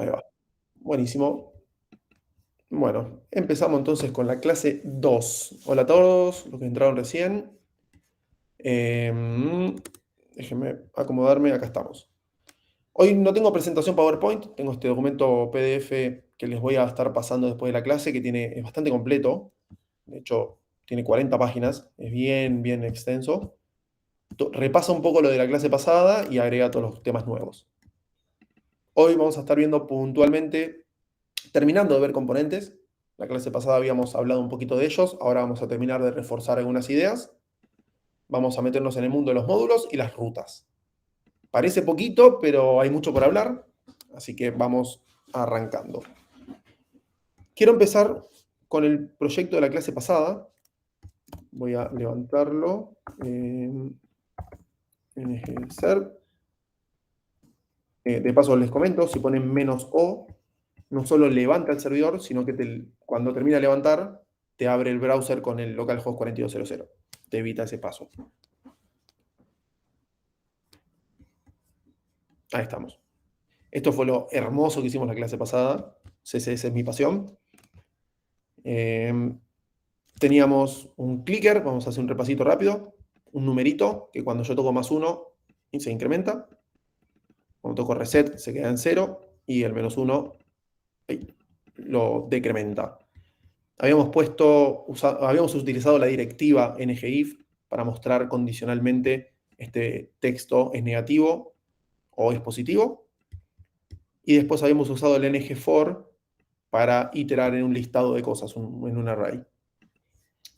Ahí va. Buenísimo. Bueno, empezamos entonces con la clase 2. Hola a todos los que entraron recién. Em, Déjenme acomodarme, acá estamos. Hoy no tengo presentación PowerPoint, tengo este documento PDF que les voy a estar pasando después de la clase, es bastante completo. De hecho, tiene 40 páginas, es bien extenso. Repasa un poco lo de la clase pasada y agrega todos los temas nuevos. Hoy vamos a estar viendo puntualmente, terminando de ver componentes. La clase pasada habíamos hablado un poquito de ellos, ahora vamos a terminar de reforzar algunas ideas. Vamos a meternos en el mundo de los módulos y las rutas. Parece poquito, pero hay mucho por hablar, así que vamos arrancando. Quiero empezar con el proyecto de la clase pasada. Voy a levantarlo en NGSER. De paso les comento, si ponen "-o", no solo levanta el servidor, sino que cuando termina de levantar, te abre el browser con el localhost 4200. Te evita ese paso. Ahí estamos. Esto fue lo hermoso que hicimos la clase pasada. CSS es mi pasión. Teníamos un clicker, vamos a hacer un repasito rápido. Un numerito que cuando yo toco +1 se incrementa. Cuando toco reset se queda en 0 y el -1 lo decrementa. Habíamos utilizado la directiva ngIf para mostrar condicionalmente este texto es negativo o es positivo. Y después habíamos usado el ngFor para iterar en un listado de cosas, en un array.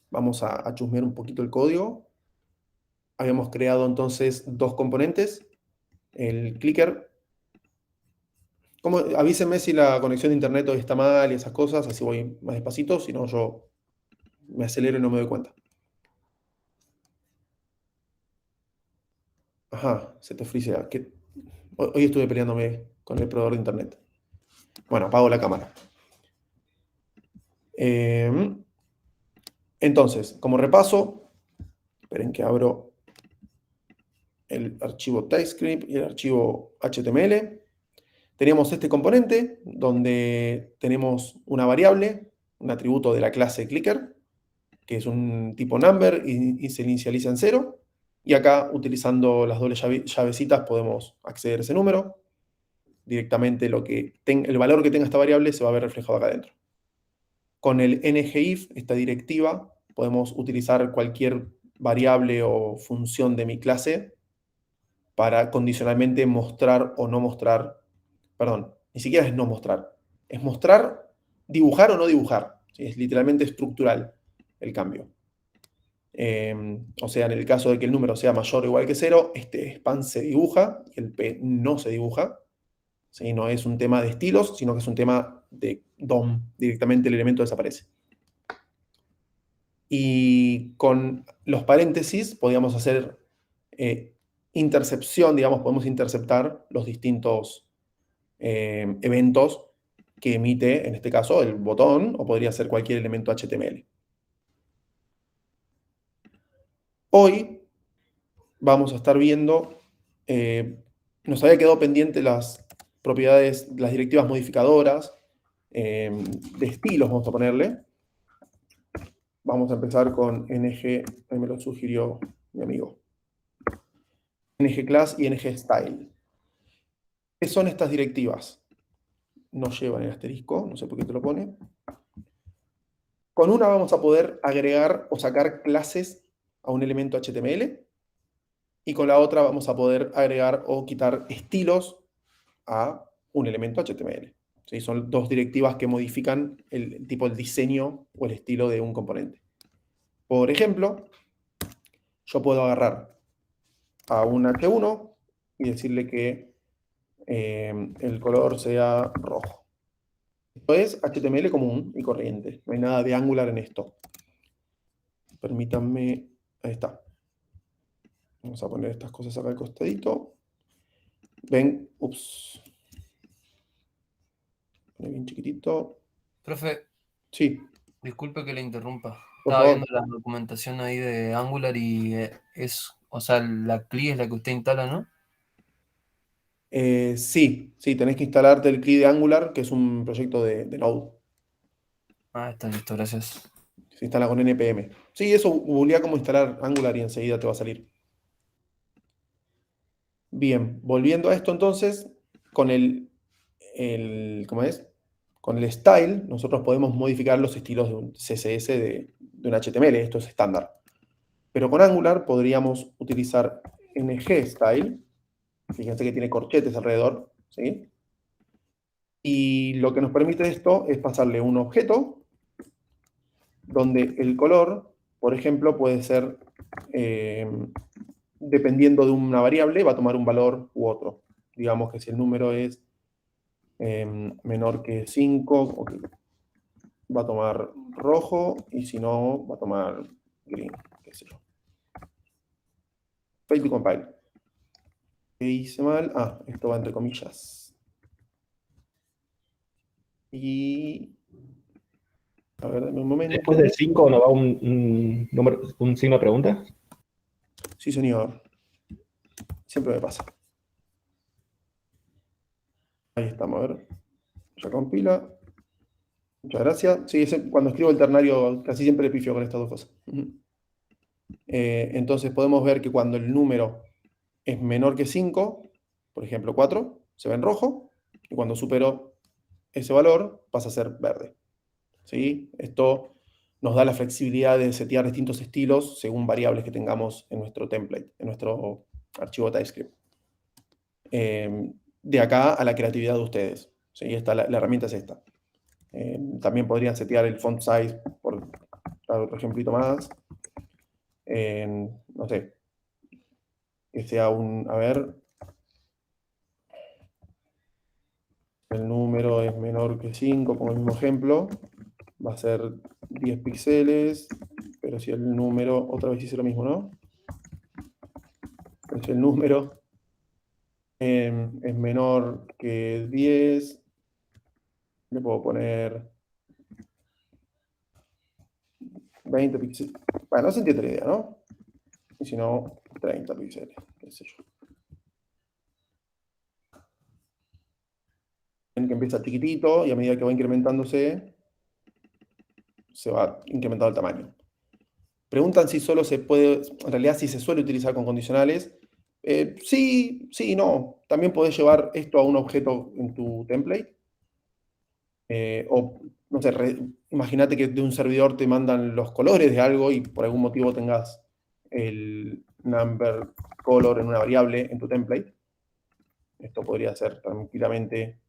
Vamos a chusmear un poquito el código. Habíamos creado entonces dos componentes. El clicker. Avísenme si la conexión de internet hoy está mal y esas cosas, así voy más despacito, si no yo me acelero y no me doy cuenta. Ajá, se te frisea. Hoy estuve peleándome con el proveedor de internet. Bueno, apago la cámara. Entonces, como repaso, esperen que abro el archivo TypeScript y el archivo HTML. Teníamos este componente donde tenemos una variable, un atributo de la clase clicker, que es un tipo number y se inicializa en 0. Y acá, utilizando las dobles llavecitas, podemos acceder a ese número. Directamente el valor que tenga esta variable se va a ver reflejado acá adentro. Con el ngIf, esta directiva, podemos utilizar cualquier variable o función de mi clase para condicionalmente mostrar o no mostrar, perdón, ni siquiera es no mostrar, es mostrar, dibujar o no dibujar. ¿Sí? Es literalmente estructural el cambio. O sea, en el caso de que el número sea mayor o igual que 0, este span se dibuja y el p no se dibuja. ¿Sí? No es un tema de estilos, sino que es un tema de DOM. Directamente el elemento desaparece. Y con los paréntesis podíamos hacer intercepción, digamos, podemos interceptar los distintos eventos que emite, en este caso, el botón, o podría ser cualquier elemento HTML. Hoy vamos a estar viendo, nos había quedado pendiente las propiedades, las directivas modificadoras, de estilos, vamos a ponerle. Vamos a empezar con NG, ahí me lo sugirió mi amigo. NGClass y NGStyle. ¿Qué son estas directivas? No llevan el asterisco, no sé por qué te lo pone. Con una vamos a poder agregar o sacar clases a un elemento HTML y con la otra vamos a poder agregar o quitar estilos a un elemento HTML. ¿Sí? Son dos directivas que modifican el diseño o el estilo de un componente. Por ejemplo, yo puedo agarrar a un H1 y decirle que el color sea rojo. Esto es HTML común y corriente. No hay nada de Angular en esto. Permítanme. Ahí está. Vamos a poner estas cosas acá al costadito. Ven. Ups. Pone bien chiquitito. Profe, Sí, disculpe que le interrumpa. por Estaba viendo favor. la documentación ahí de Angular y o sea, la CLI es la que usted instala, ¿no? Sí, tenés que instalarte el CLI de Angular, que es un proyecto de Node. Ah, está listo, gracias. Se instala con npm. Sí, eso googlea cómo instalar Angular y enseguida te va a salir. Bien, volviendo a esto entonces, con ¿cómo es? Con el style, nosotros podemos modificar los estilos de un CSS de un HTML, esto es estándar. Pero con Angular podríamos utilizar ngStyle, fíjense que tiene corchetes alrededor, ¿sí? Y lo que nos permite esto es pasarle un objeto donde el color, por ejemplo, puede ser, dependiendo de una variable, va a tomar un valor u otro. Digamos que si el número es menor que 5, okay, va a tomar rojo, y si no, va a tomar green, qué sé yo. Fail to compile. ¿Qué hice mal? Ah, esto va entre comillas. Y... A ver, dame un momento. Después del 5 nos va un signo de pregunta. Sí, señor. Siempre me pasa. Ahí estamos, a ver. Ya compila. Muchas gracias. Sí, cuando escribo el ternario casi siempre le pifio con estas dos cosas. Entonces podemos ver que cuando el número es menor que 5, por ejemplo 4, se ve en rojo, y cuando supero ese valor pasa a ser verde. ¿Sí? Esto nos da la flexibilidad de setear distintos estilos según variables que tengamos en nuestro template, en nuestro archivo TypeScript. De acá a la creatividad de ustedes. ¿Sí? La herramienta es esta. También podrían setear el font size, por dar otro ejemplito más. No sé, que sea a ver, el número es menor que 5, como el mismo ejemplo, va a ser 10 píxeles, pero si el número, otra vez hice lo mismo, ¿no? Pero si el número es menor que 10, le puedo poner 20 píxeles. Bueno, no se entiende la idea, ¿no? Y si no, 30 píxeles, qué sé yo. Que empieza chiquitito y a medida que va incrementándose, se va incrementando el tamaño. Preguntan si solo se puede, en realidad si se suele utilizar con condicionales. Sí, sí, no. También podés llevar esto a un objeto en tu template. O, no sé, imagínate que de un servidor te mandan los colores de algo y por algún motivo tengas el number color en una variable en tu template. Esto podría ser tranquilamente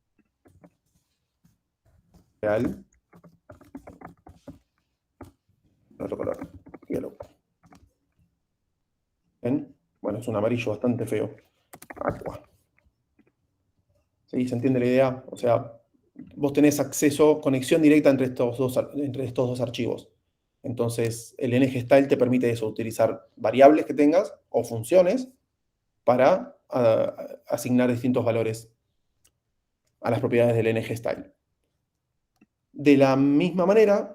real. Otro color, yellow. ¿Ven? Bueno, es un amarillo bastante feo. Aqua. ¿Sí? ¿Se entiende la idea? O sea, vos tenés acceso, conexión directa entre estos dos archivos. Entonces, el ngStyle te permite eso, utilizar variables que tengas o funciones para asignar distintos valores a las propiedades del ngStyle. De la misma manera,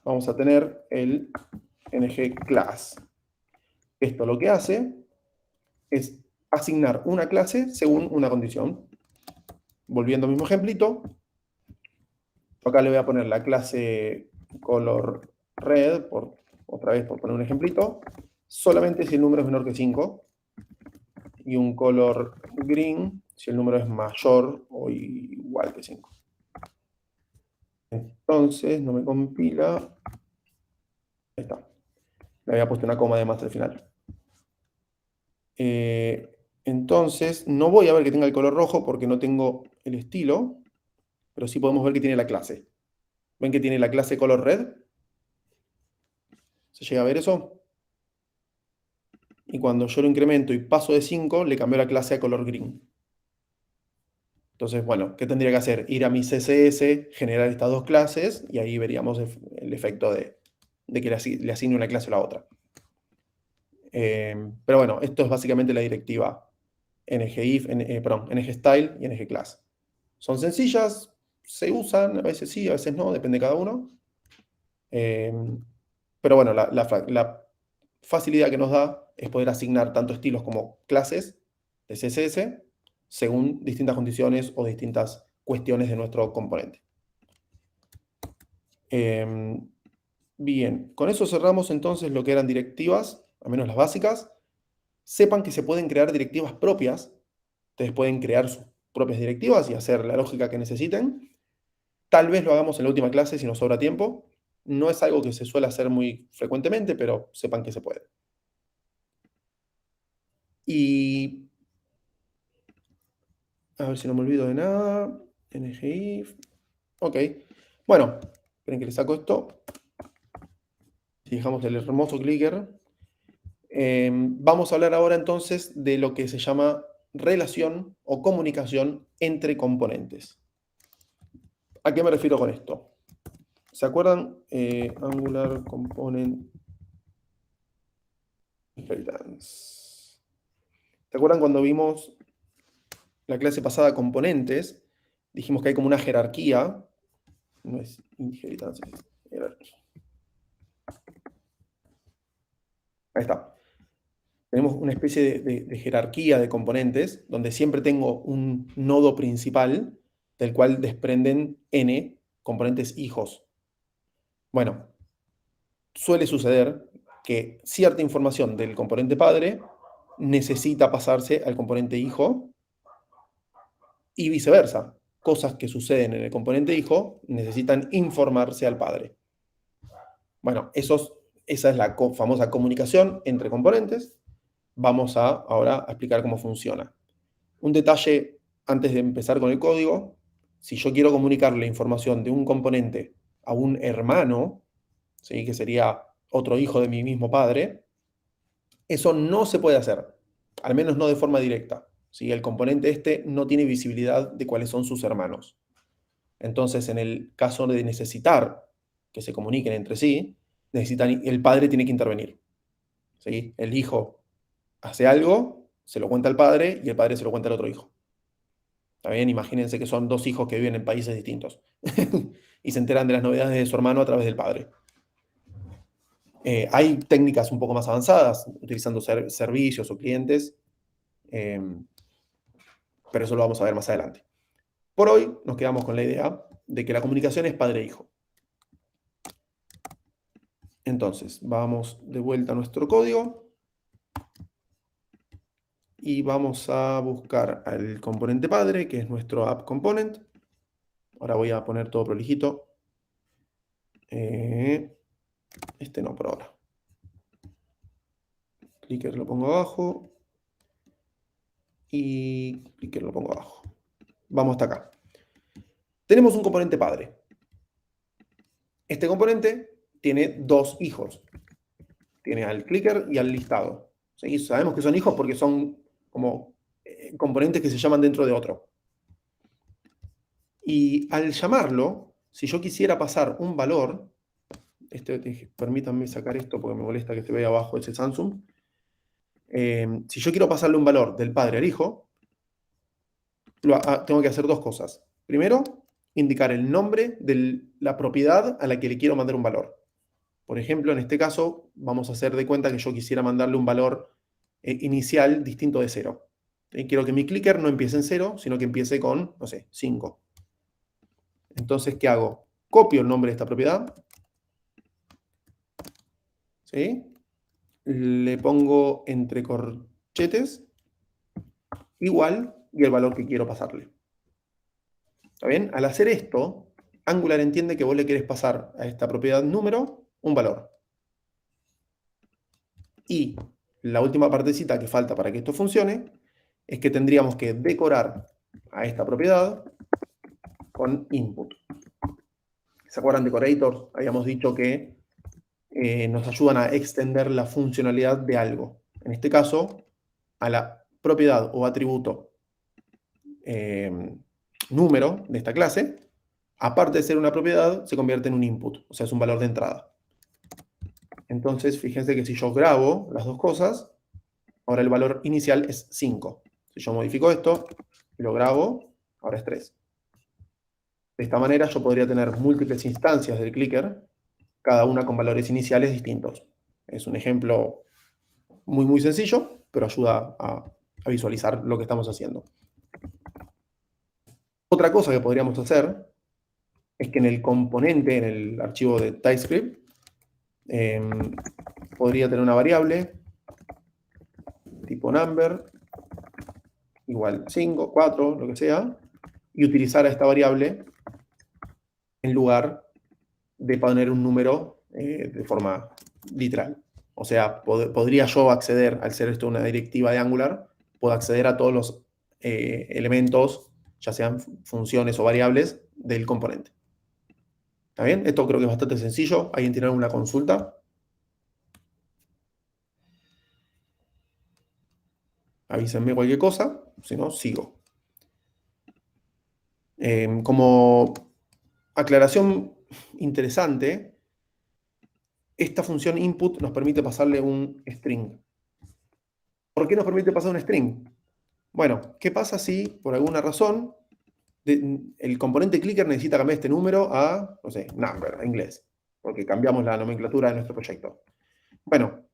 vamos a tener el ngClass. Esto lo que hace es asignar una clase según una condición. Volviendo al mismo ejemplito, acá le voy a poner la clase color red, otra vez por poner un ejemplito, solamente si el número es menor que 5, y un color green si el número es mayor o igual que 5. Entonces, no me compila. Ahí está. Le había puesto una coma de más al final. Entonces, no voy a ver que tenga el color rojo porque no tengo el estilo, pero sí podemos ver que tiene la clase. ¿Ven que tiene la clase color red? ¿Se llega a ver eso? Y cuando yo lo incremento y paso de 5, le cambio la clase a color green. Entonces, bueno, ¿qué tendría que hacer? Ir a mi CSS, generar estas dos clases, y ahí veríamos el efecto de que le asigne una clase a la otra. Pero bueno, esto es básicamente la directiva ngIf, ngStyle y ngClass. Son sencillas, se usan, a veces sí, a veces no, depende de cada uno. Pero bueno, la facilidad que nos da es poder asignar tanto estilos como clases de CSS según distintas condiciones o distintas cuestiones de nuestro componente. Bien, con eso cerramos entonces lo que eran directivas, al menos las básicas. Sepan que se pueden crear directivas propias. Ustedes pueden crear sus propias directivas y hacer la lógica que necesiten. Tal vez lo hagamos en la última clase si nos sobra tiempo. No es algo que se suele hacer muy frecuentemente, pero sepan que se puede. Y a ver si no me olvido de nada. NGI. Ok. Bueno, esperen que le saco esto. Si dejamos el hermoso clicker. Vamos a hablar ahora entonces de lo que se llama relación o comunicación entre componentes. ¿A qué me refiero con esto? ¿Se acuerdan? Angular Component Inheritance. ¿Se acuerdan cuando vimos la clase pasada componentes? Dijimos que hay como una jerarquía. No es inheritance, es jerarquía. Ahí está. Tenemos una especie de jerarquía de componentes, donde siempre tengo un nodo principal, del cual desprenden n componentes hijos. Bueno, suele suceder que cierta información del componente padre necesita pasarse al componente hijo y viceversa. Cosas que suceden en el componente hijo necesitan informarse al padre. Bueno, esa es la famosa comunicación entre componentes. Vamos ahora a explicar cómo funciona. Un detalle antes de empezar con el código: si yo quiero comunicarle información de un componente a un hermano, ¿sí?, que sería otro hijo de mi mismo padre, eso no se puede hacer, al menos no de forma directa. ¿Sí? El componente este no tiene visibilidad de cuáles son sus hermanos. Entonces, en el caso de necesitar que se comuniquen entre sí, el padre tiene que intervenir. ¿Sí? El hijo hace algo, se lo cuenta al padre y el padre se lo cuenta al otro hijo. ¿Está bien? Imagínense que son dos hijos que viven en países distintos y se enteran de las novedades de su hermano a través del padre. Hay técnicas un poco más avanzadas, utilizando servicios o clientes, pero eso lo vamos a ver más adelante. Por hoy nos quedamos con la idea de que la comunicación es padre-hijo. Entonces, vamos de vuelta a nuestro código y vamos a buscar al componente padre, que es nuestro app component. Ahora voy a poner todo prolijito. Este no, por ahora. Clicker lo pongo abajo y clicker lo pongo abajo. Vamos hasta acá. Tenemos un componente padre. Este componente tiene dos hijos. Tiene al clicker y al listado. ¿Sí? Sabemos que son hijos porque son como componentes que se llaman dentro de otro. Y al llamarlo, si yo quisiera pasar un valor, permítanme sacar esto porque me molesta que se vea abajo ese Samsung. Si yo quiero pasarle un valor del padre al hijo, tengo que hacer dos cosas. Primero, indicar el nombre de la propiedad a la que le quiero mandar un valor. Por ejemplo, en este caso, vamos a hacer de cuenta que yo quisiera mandarle un valor inicial distinto de 0. Quiero que mi clicker no empiece en 0, sino que empiece con, no sé, 5. Entonces, ¿qué hago? Copio el nombre de esta propiedad. ¿Sí? Le pongo entre corchetes igual y el valor que quiero pasarle. ¿Está bien? Al hacer esto, Angular entiende que vos le querés pasar a esta propiedad número un valor. Y la última partecita que falta para que esto funcione es que tendríamos que decorar a esta propiedad con input. ¿Se acuerdan de decorators? Habíamos dicho que nos ayudan a extender la funcionalidad de algo. En este caso, a la propiedad o atributo número de esta clase, aparte de ser una propiedad, se convierte en un input, o sea, es un valor de entrada. Entonces, fíjense que si yo grabo las dos cosas, ahora el valor inicial es 5. Si yo modifico esto, lo grabo, ahora es 3. De esta manera yo podría tener múltiples instancias del clicker, cada una con valores iniciales distintos. Es un ejemplo muy, muy sencillo, pero ayuda a visualizar lo que estamos haciendo. Otra cosa que podríamos hacer es que en el componente, en el archivo de TypeScript, podría tener una variable tipo number, igual 5, 4, lo que sea, y utilizar a esta variable en lugar de poner un número de forma literal. O sea, podría yo acceder, al ser esto una directiva de Angular, puedo acceder a todos los elementos, ya sean funciones o variables, del componente. ¿Está bien? Esto creo que es bastante sencillo. ¿Alguien tiene alguna consulta? Avísenme cualquier cosa, si no, sigo. Como aclaración interesante, esta función input nos permite pasarle un string. ¿Por qué nos permite pasar un string? Bueno, ¿qué pasa si por alguna razón el componente clicker necesita cambiar este número a, no sé, number, en inglés? Porque cambiamos la nomenclatura de nuestro proyecto. Bueno,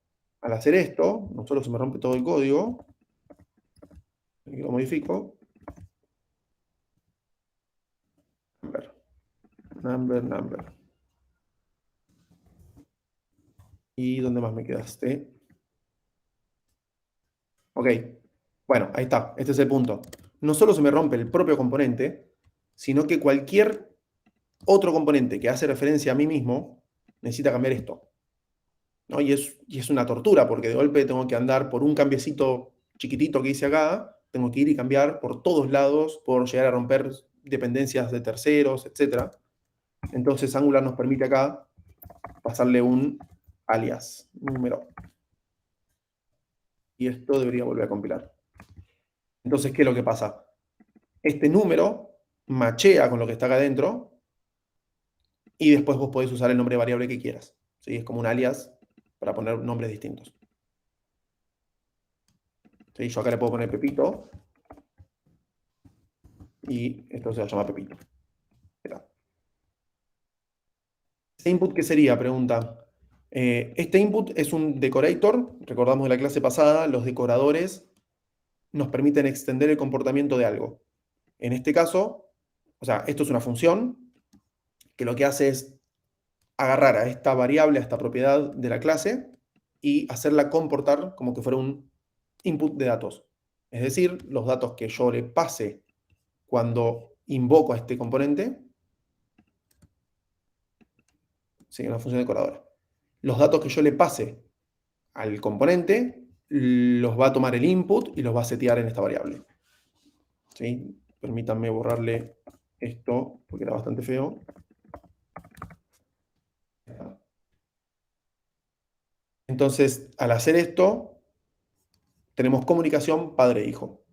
al hacer esto, no solo se me rompe todo el código, y lo modifico. Number. ¿Y dónde más me quedaste? Ok. Bueno, ahí está. Este es el punto. No solo se me rompe el propio componente, sino que cualquier otro componente que hace referencia a mí mismo necesita cambiar esto, ¿no? Y es una tortura, porque de golpe tengo que andar por un cambiecito chiquitito que hice acá, tengo que ir y cambiar por todos lados, por llegar a romper dependencias de terceros, etc. Entonces Angular nos permite acá pasarle un alias, número. Y esto debería volver a compilar. Entonces, ¿qué es lo que pasa? Este número machea con lo que está acá adentro y después vos podés usar el nombre de variable que quieras. ¿Sí? Es como un alias para poner nombres distintos. ¿Sí? Yo acá le puedo poner Pepito y esto se va a llamar Pepito. ¿Este input qué sería? Pregunta. Este input es un decorator. Recordamos de la clase pasada, los decoradores nos permiten extender el comportamiento de algo. En este caso, o sea, esto es una función que lo que hace es agarrar a esta variable, a esta propiedad de la clase y hacerla comportar como que fuera un input de datos. Es decir, los datos que yo le pase cuando invoco a este componente, sí, una función decoradora. Los datos que yo le pase al componente los va a tomar el input y los va a setear en esta variable. ¿Sí? Permítanme borrarle esto porque era bastante feo. Entonces, al hacer esto, tenemos comunicación padre-hijo.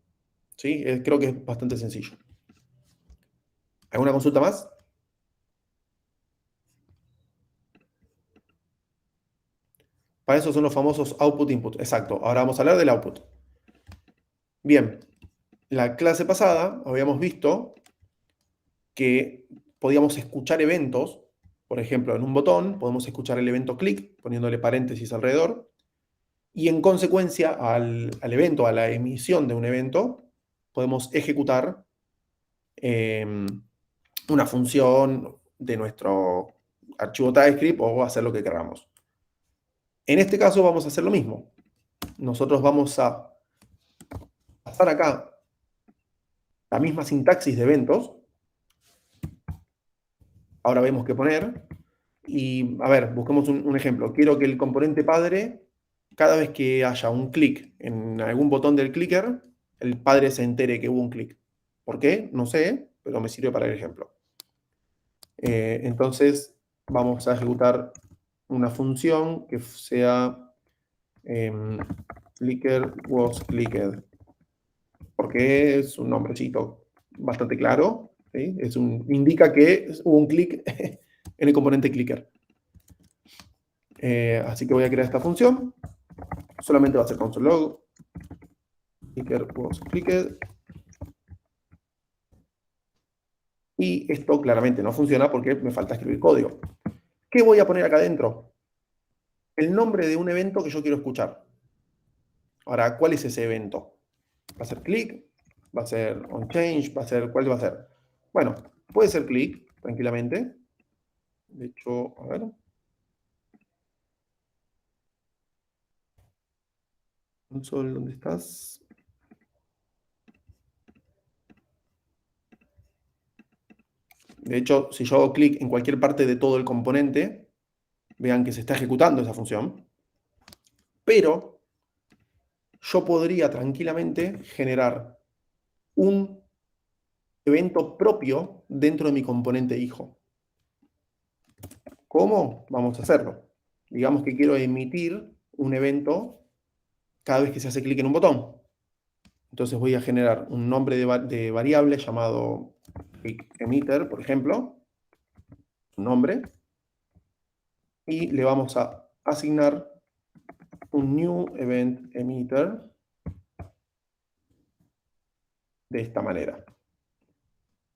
¿Sí? Creo que es bastante sencillo. ¿Alguna consulta más? Para eso son los famosos output-input. Exacto. Ahora vamos a hablar del output. Bien. La clase pasada habíamos visto que podíamos escuchar eventos. Por ejemplo, en un botón podemos escuchar el evento click, poniéndole paréntesis alrededor. Y en consecuencia al evento, a la emisión de un evento, podemos ejecutar una función de nuestro archivo TypeScript o hacer lo que queramos. En este caso vamos a hacer lo mismo. Nosotros vamos a pasar acá la misma sintaxis de eventos. Ahora vemos qué poner. Y, a ver, busquemos un ejemplo. Quiero que el componente padre, cada vez que haya un clic en algún botón del clicker, el padre se entere que hubo un clic. ¿Por qué? No sé, pero me sirve para el ejemplo. Entonces, vamos a ejecutar una función que sea clicker was clicked. Porque es un nombrecito bastante claro. ¿Sí? Indica que hubo un clic en el componente clicker. Así que voy a crear esta función. Solamente va a ser console log. Clicker was clicked. Y esto claramente no funciona porque me falta escribir código. ¿Qué voy a poner acá adentro? El nombre de un evento que yo quiero escuchar. Ahora, ¿cuál es ese evento? ¿Va a ser click? ¿Va a ser onChange? ¿Cuál va a ser? Bueno, puede ser click, tranquilamente. De hecho, a ver. Console, ¿dónde estás? De hecho, si yo hago clic en cualquier parte de todo el componente, vean que se está ejecutando esa función. Pero yo podría tranquilamente generar un evento propio dentro de mi componente hijo. ¿Cómo? Vamos a hacerlo. Digamos que quiero emitir un evento cada vez que se hace clic en un botón. Entonces voy a generar un nombre de variable llamado emitter, por ejemplo, un nombre, y le vamos a asignar un new event emitter de esta manera.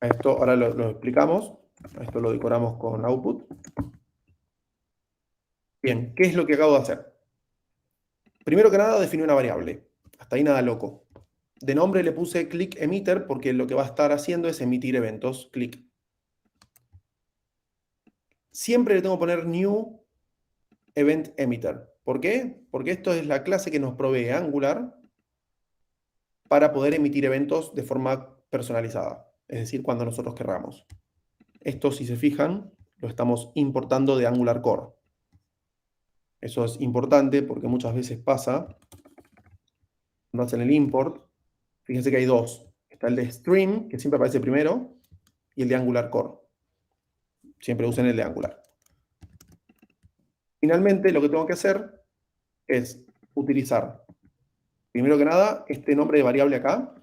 A esto ahora lo explicamos, a esto lo decoramos con output. Bien, ¿qué es lo que acabo de hacer? Primero que nada definí una variable, hasta ahí nada loco. De nombre le puse click emitter porque lo que va a estar haciendo es emitir eventos, click. Siempre le tengo que poner new event emitter. ¿Por qué? Porque esto es la clase que nos provee Angular para poder emitir eventos de forma personalizada, es decir, cuando nosotros querramos. Esto, si se fijan, lo estamos importando de Angular Core. Eso es importante porque muchas veces pasa, cuando hacen el import, fíjense que hay dos. Está el de Stream, que siempre aparece primero, y el de Angular Core. Siempre usen el de Angular. Finalmente, lo que tengo que hacer es utilizar, primero que nada, este nombre de variable acá.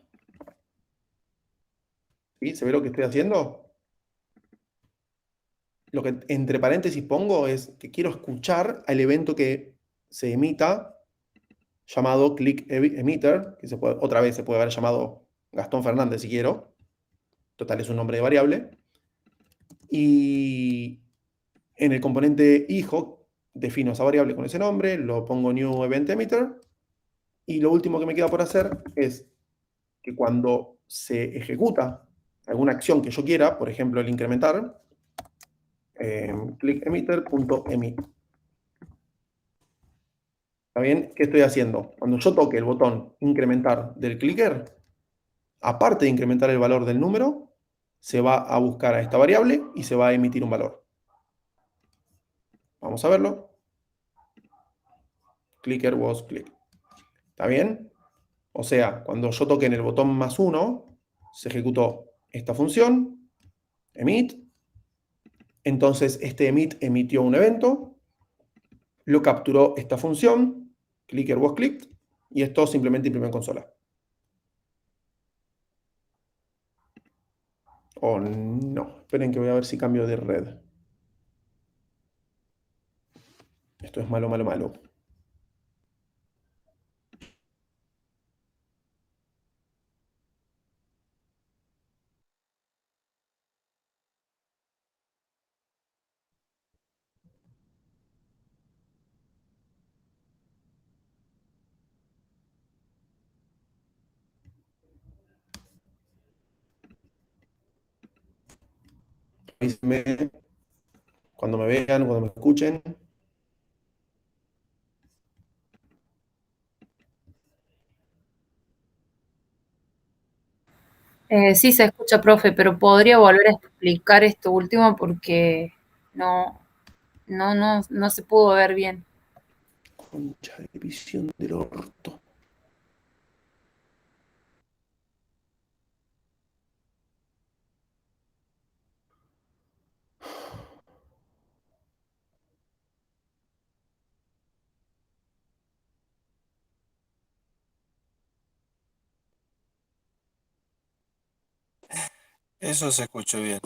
¿Sí? ¿Se ve lo que estoy haciendo? Lo que entre paréntesis pongo es que quiero escuchar al evento que se emita, llamado click emitter, que otra vez se puede haber llamado Gastón Fernández si quiero. Total, es un nombre de variable. Y en el componente hijo defino esa variable con ese nombre, lo pongo new event emitter, y lo último que me queda por hacer es que cuando se ejecuta alguna acción que yo quiera, por ejemplo el incrementar, click emitter.emit. ¿Está bien? ¿Qué estoy haciendo? Cuando yo toque el botón incrementar del clicker, aparte de incrementar el valor del número, se va a buscar a esta variable y se va a emitir un valor. Vamos a verlo. Clicker was click. ¿Está bien? O sea, cuando yo toque en el botón +1, se ejecutó esta función, emit. Entonces, este emit emitió un evento, lo capturó esta función, clicker was clicked, y esto simplemente imprimió en consola. O no, esperen que voy a ver si cambio de red. Esto es malo, malo, malo. Avísenme cuando me vean, cuando me escuchen. Sí se escucha, profe, pero podría volver a explicar esto último porque no se pudo ver bien. Concha de visión del orto. Eso se escuchó bien.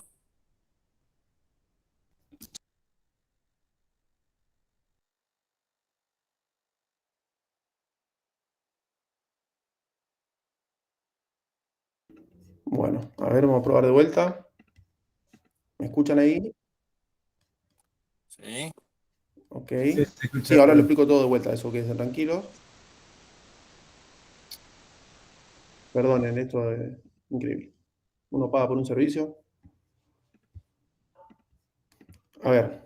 Bueno, a ver, vamos a probar de vuelta. ¿Me escuchan ahí? Sí. Ok. Sí, se escucha Sí, ahora lo bien. explico todo de vuelta, eso quédense tranquilos. Perdonen, esto es increíble. Uno paga por un servicio. A ver,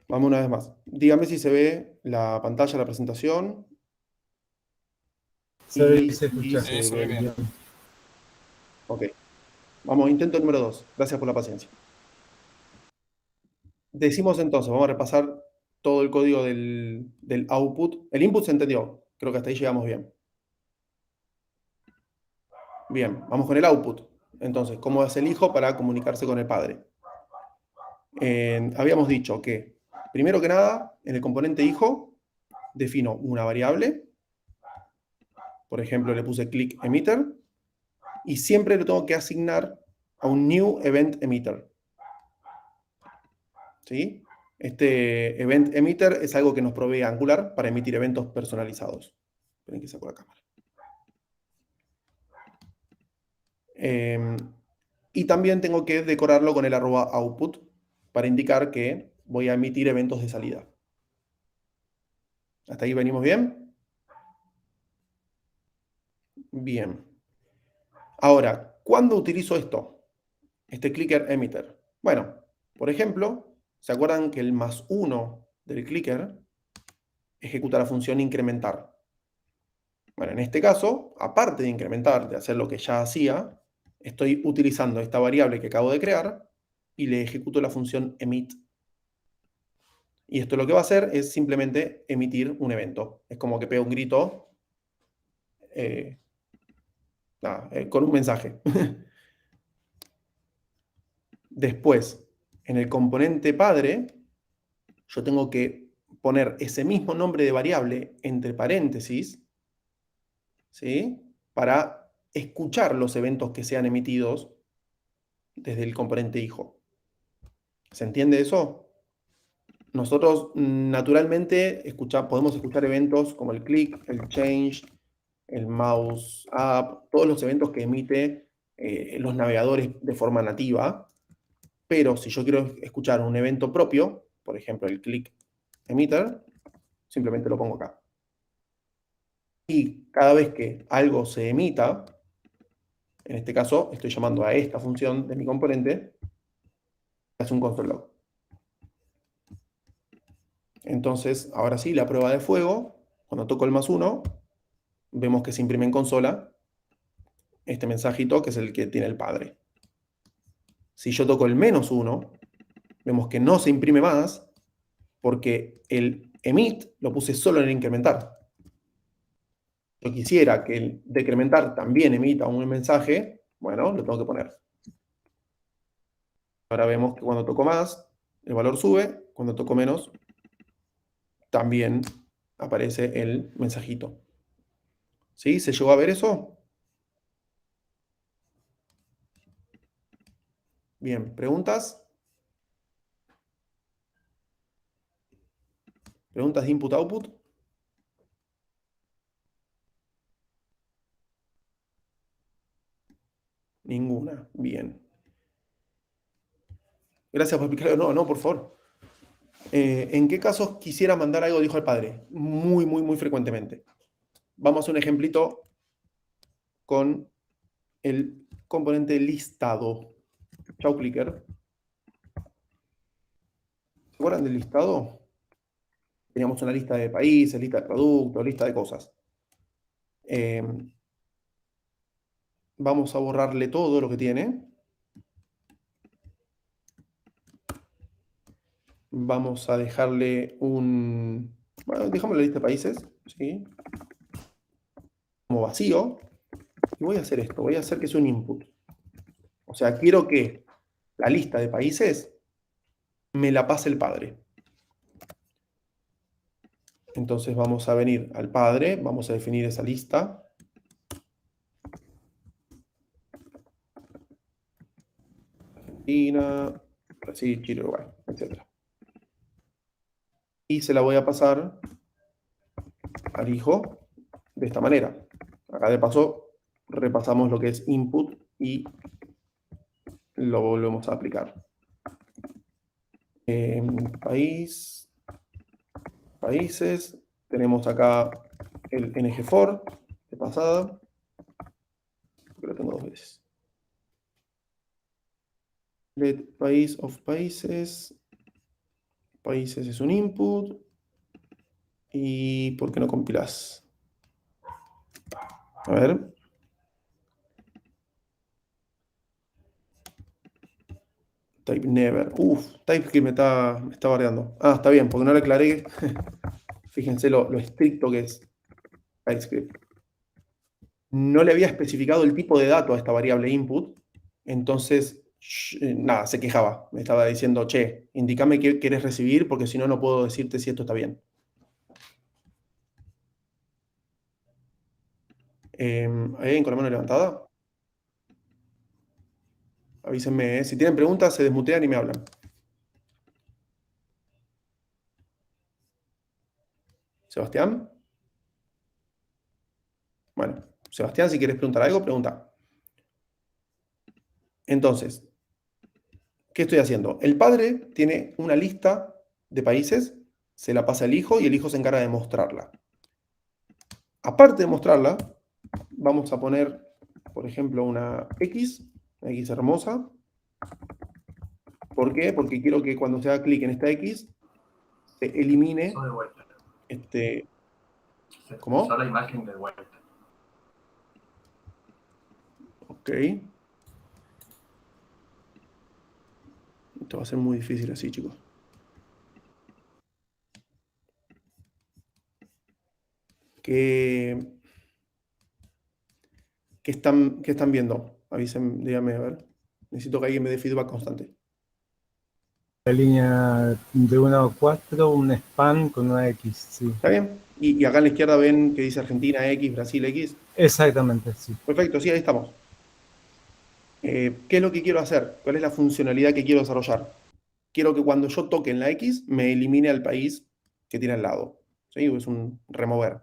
vamos una vez más. Dígame si se ve la pantalla, la presentación. Se ve y Y se escucha. Sí, se ve bien. ok. Vamos, intento número 2. Gracias por la paciencia. Decimos entonces, vamos a repasar todo el código del output. El input se entendió. Creo que hasta ahí llegamos bien. Bien, vamos con el output. Entonces, ¿cómo hace el hijo para comunicarse con el padre? Habíamos dicho que, primero que nada, en el componente hijo, defino una variable. Por ejemplo, le puse click emitter. Y siempre lo tengo que asignar a un new event emitter. ¿Sí? Este event emitter es algo que nos provee Angular para emitir eventos personalizados. Esperen que saco la cámara. Y también tengo que decorarlo con el @output para indicar que voy a emitir eventos de salida. ¿Hasta ahí venimos bien? Bien. Ahora, ¿cuándo utilizo esto? Este clicker emitter. Bueno, por ejemplo, ¿se acuerdan que el +1 del clicker ejecuta la función incrementar? Bueno, en este caso, aparte de incrementar, de hacer lo que ya hacía, estoy utilizando esta variable que acabo de crear y le ejecuto la función emit. Y esto lo que va a hacer es simplemente emitir un evento. Es como que pega un grito con un mensaje. Después, en el componente padre, yo tengo que poner ese mismo nombre de variable entre paréntesis, ¿sí? Para escuchar los eventos que sean emitidos desde el componente hijo. ¿Se entiende eso? Nosotros naturalmente podemos escuchar eventos como el click, el change, el mouse up, todos los eventos que emite los navegadores de forma nativa. Pero si yo quiero escuchar un evento propio, por ejemplo el click emitter, simplemente lo pongo acá. Y cada vez que algo se emita, en este caso estoy llamando a esta función de mi componente, hace un console log. Entonces, ahora sí, la prueba de fuego, cuando toco el +1, vemos que se imprime en consola este mensajito que es el que tiene el padre. Si yo toco el -1, vemos que no se imprime más porque el emit lo puse solo en el incrementar. Yo quisiera que el decrementar también emita un mensaje, bueno, lo tengo que poner. Ahora vemos que cuando toco más, el valor sube, cuando toco menos, también aparece el mensajito. ¿Sí? ¿Se llegó a ver eso? Bien, ¿preguntas? ¿Preguntas de input-output? Ninguna. Bien. Gracias por explicarlo. No, por favor. ¿En qué casos quisiera mandar algo de hijo al padre? Muy, muy, muy frecuentemente. Vamos a hacer un ejemplito con el componente listado. Chau, clicker. ¿Se acuerdan del listado? Teníamos una lista de países, lista de productos, lista de cosas. Vamos a borrarle todo lo que tiene. Vamos a dejarle un... Bueno, dejamos la lista de países, ¿sí? Como vacío. Y voy a hacer esto, voy a hacer que sea un input. O sea, quiero que la lista de países me la pase el padre. Entonces vamos a venir al padre, vamos a definir esa lista. Argentina, Brasil, Chile, Uruguay, etc. Y se la voy a pasar al hijo de esta manera. Acá de paso repasamos lo que es input y lo volvemos a aplicar. Países, tenemos acá el ngFor de pasada, porque lo tengo 2 veces. Let país of países, Países es un input. ¿Y por qué no compilás? A ver. Type never. TypeScript me está bardeando. Ah, está bien, porque no le aclaré. Fíjense lo estricto que es TypeScript. No le había especificado el tipo de dato a esta variable input. Entonces, nada, se quejaba. Me estaba diciendo, che, indícame qué querés recibir, porque si no, no puedo decirte si esto está bien. ¿Hay alguien con la mano levantada? Avísenme, ¿eh? Si tienen preguntas, se desmutean y me hablan. ¿Sebastián? Bueno, Sebastián, si quieres preguntar algo, pregunta. Entonces, ¿qué estoy haciendo? El padre tiene una lista de países, se la pasa al hijo y el hijo se encarga de mostrarla. Aparte de mostrarla, vamos a poner, por ejemplo, una X hermosa. ¿Por qué? Porque quiero que cuando se haga clic en esta X, se elimine ¿Cómo? Usar la imagen de vuelta. Ok. Esto va a ser muy difícil así, chicos. ¿Qué están viendo? Avísenme, díganme, a ver. Necesito que alguien me dé feedback constante. La línea de 1 a 4, un span con una X, sí. ¿Está bien? Y acá a la izquierda ven que dice Argentina X, Brasil X. Exactamente, sí. Perfecto, sí, ahí estamos. ¿Qué es lo que quiero hacer? ¿Cuál es la funcionalidad que quiero desarrollar? Quiero que cuando yo toque en la X, me elimine al país que tiene al lado. ¿Sí? Es un remover.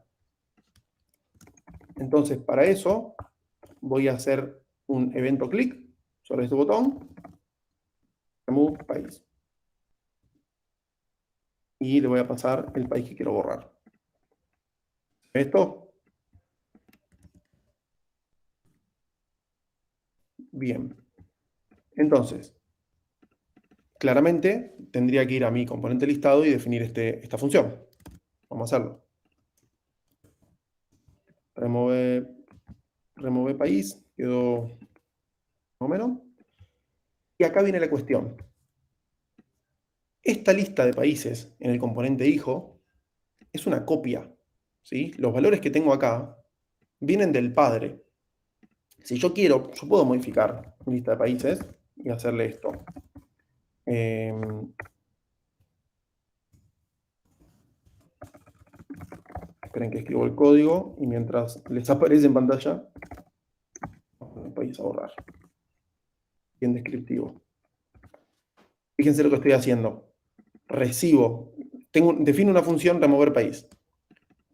Entonces, para eso, voy a hacer un evento clic sobre este botón. Remove país. Y le voy a pasar el país que quiero borrar. ¿Esto? Bien. Entonces, claramente tendría que ir a mi componente listado y definir esta función. Vamos a hacerlo. Remove país. Quedó más o menos. Y acá viene la cuestión. Esta lista de países en el componente hijo es una copia. ¿Sí? Los valores que tengo acá vienen del padre. Si yo quiero, yo puedo modificar mi lista de países y hacerle esto. Esperen que escribo el código y mientras les aparece en pantalla, el país a borrar. Bien descriptivo. Fíjense lo que estoy haciendo. Defino una función remover país.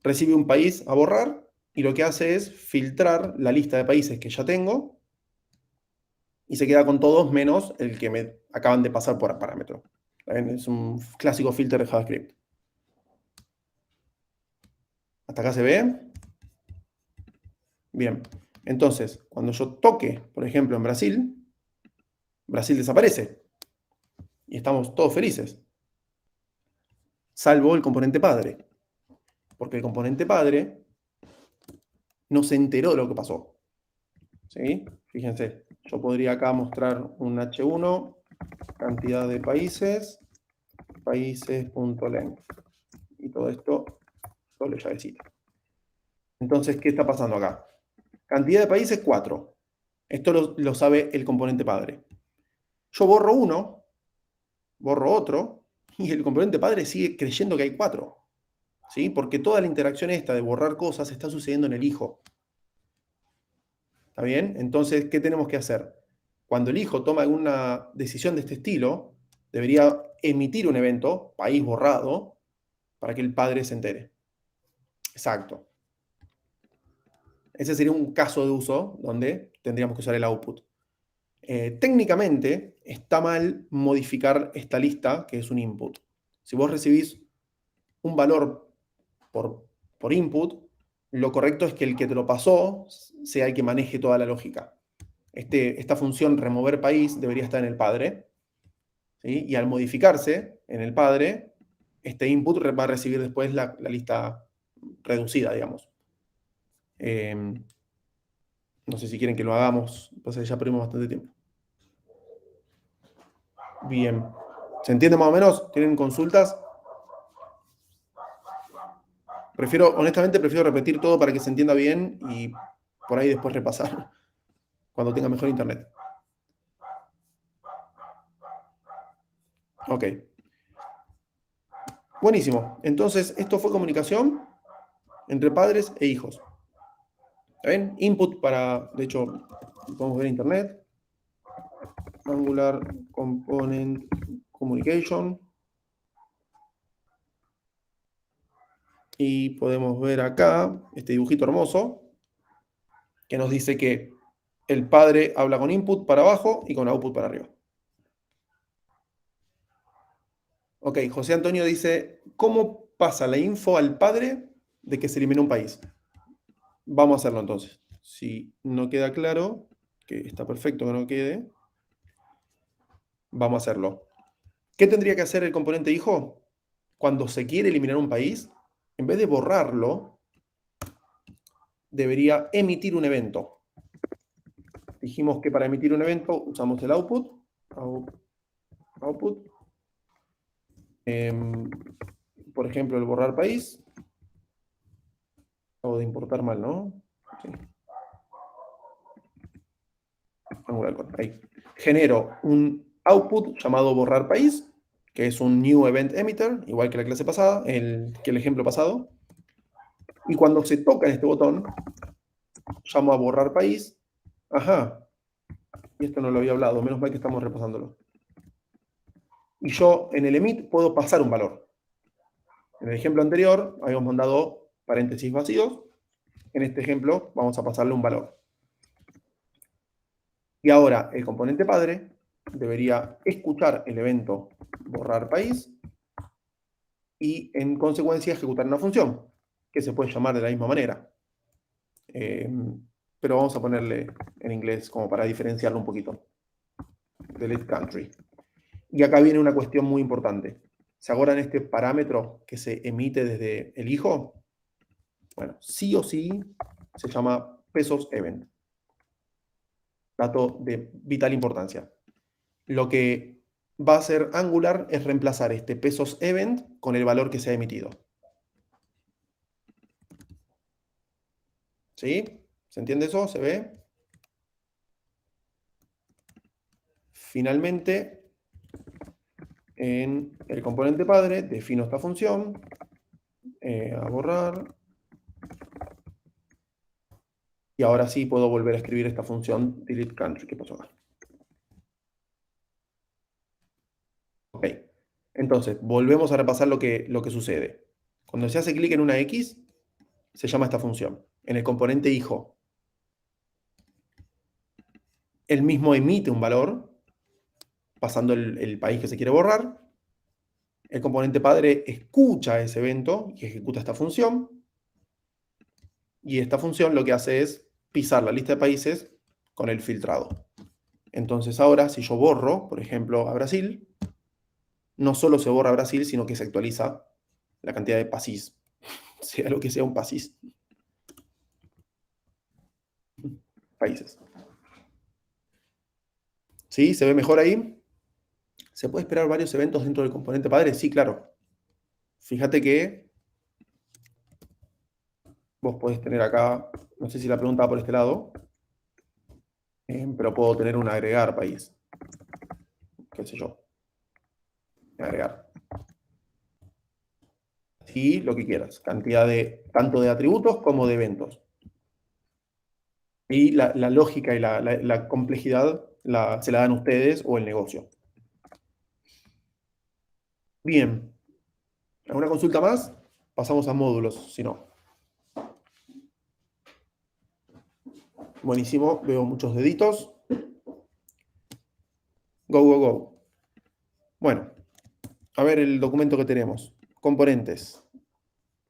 Recibe un país a borrar y lo que hace es filtrar la lista de países que ya tengo y se queda con todos menos el que me acaban de pasar por parámetro. Es un clásico filter de JavaScript. ¿Hasta acá se ve? Bien. Entonces, cuando yo toque, por ejemplo, en Brasil, Brasil desaparece. Y estamos todos felices. Salvo el componente padre. Porque el componente padre no se enteró de lo que pasó. ¿Sí? Fíjense, yo podría acá mostrar un H1, cantidad de países, países.length. Y todo esto, doble llavecita. Entonces, ¿qué está pasando acá? Cantidad de países, 4. Esto lo sabe el componente padre. Yo borro uno, borro otro, y el componente padre sigue creyendo que hay 4. ¿Sí? Porque toda la interacción esta de borrar cosas está sucediendo en el hijo. ¿Está bien? Entonces, ¿qué tenemos que hacer? Cuando el hijo toma alguna decisión de este estilo, debería emitir un evento, país borrado, para que el padre se entere. Exacto. Ese sería un caso de uso donde tendríamos que usar el output. Técnicamente, está mal modificar esta lista, que es un input. Si vos recibís un valor por input, lo correcto es que el que te lo pasó sea el que maneje toda la lógica. Esta función remover país debería estar en el padre, ¿sí? Y al modificarse en el padre, este input va a recibir después la lista reducida, digamos. No sé si quieren que lo hagamos, pues ya perdimos bastante tiempo. Bien. ¿Se entiende más o menos? ¿Tienen consultas? Honestamente, prefiero repetir todo para que se entienda bien y por ahí después repasar cuando tenga mejor internet. Ok. Buenísimo. Entonces, esto fue comunicación entre padres e hijos. ¿Está bien? Input para, de hecho, podemos ver internet. Angular Component Communication. Y podemos ver acá este dibujito hermoso que nos dice que el padre habla con input para abajo y con output para arriba. Ok, José Antonio dice, ¿cómo pasa la info al padre de que se eliminó un país? Vamos a hacerlo entonces. Si no queda claro, que está perfecto que no quede, vamos a hacerlo. ¿Qué tendría que hacer el componente hijo? Cuando se quiere eliminar un país, en vez de borrarlo, debería emitir un evento. Dijimos que para emitir un evento usamos el output. Output. Por ejemplo, el borrar país. Acabo de importar mal, ¿no? Sí. Ahí. Genero un output llamado borrar país, que es un new event emitter, igual que la clase pasada, que el ejemplo pasado. Y cuando se toca en este botón, llamo a borrar país. Ajá. Y esto no lo había hablado, menos mal que estamos repasándolo. Y yo en el emit puedo pasar un valor. En el ejemplo anterior habíamos mandado paréntesis vacíos. En este ejemplo vamos a pasarle un valor. Y ahora el componente padre debería escuchar el evento borrar país y en consecuencia ejecutar una función que se puede llamar de la misma manera. Pero vamos a ponerle en inglés como para diferenciarlo un poquito. Delete country. Y acá viene una cuestión muy importante. ¿Se acuerdan este parámetro que se emite desde el hijo? Bueno, sí o sí se llama pesos event. Dato de vital importancia. Lo que va a hacer Angular es reemplazar este pesos event con el valor que se ha emitido. ¿Sí? ¿Se entiende eso? ¿Se ve? Finalmente, en el componente padre defino esta función. A borrar. Y ahora sí puedo volver a escribir esta función delete country. ¿Qué pasó acá? Ok. Entonces, volvemos a repasar lo que sucede. Cuando se hace clic en una X, se llama esta función. En el componente hijo, él mismo emite un valor, pasando el país que se quiere borrar. El componente padre escucha ese evento y ejecuta esta función. Y esta función lo que hace es pisar la lista de países con el filtrado. Entonces ahora, si yo borro, por ejemplo, a Brasil, no solo se borra Brasil, sino que se actualiza la cantidad de país, sea lo que sea un país. Países. ¿Sí? ¿Se ve mejor ahí? ¿Se puede esperar varios eventos dentro del componente padre? Sí, claro. Fíjate que vos podés tener acá, no sé si la pregunta va por este lado, pero puedo tener un agregar país. Qué sé yo. Agregar. Sí, lo que quieras. Cantidad tanto de atributos como de eventos. Y la lógica y la complejidad se la dan ustedes o el negocio. Bien. ¿Alguna consulta más? Pasamos a módulos, si no. Buenísimo, veo muchos deditos. Go, go, go. Bueno, a ver el documento que tenemos. Componentes.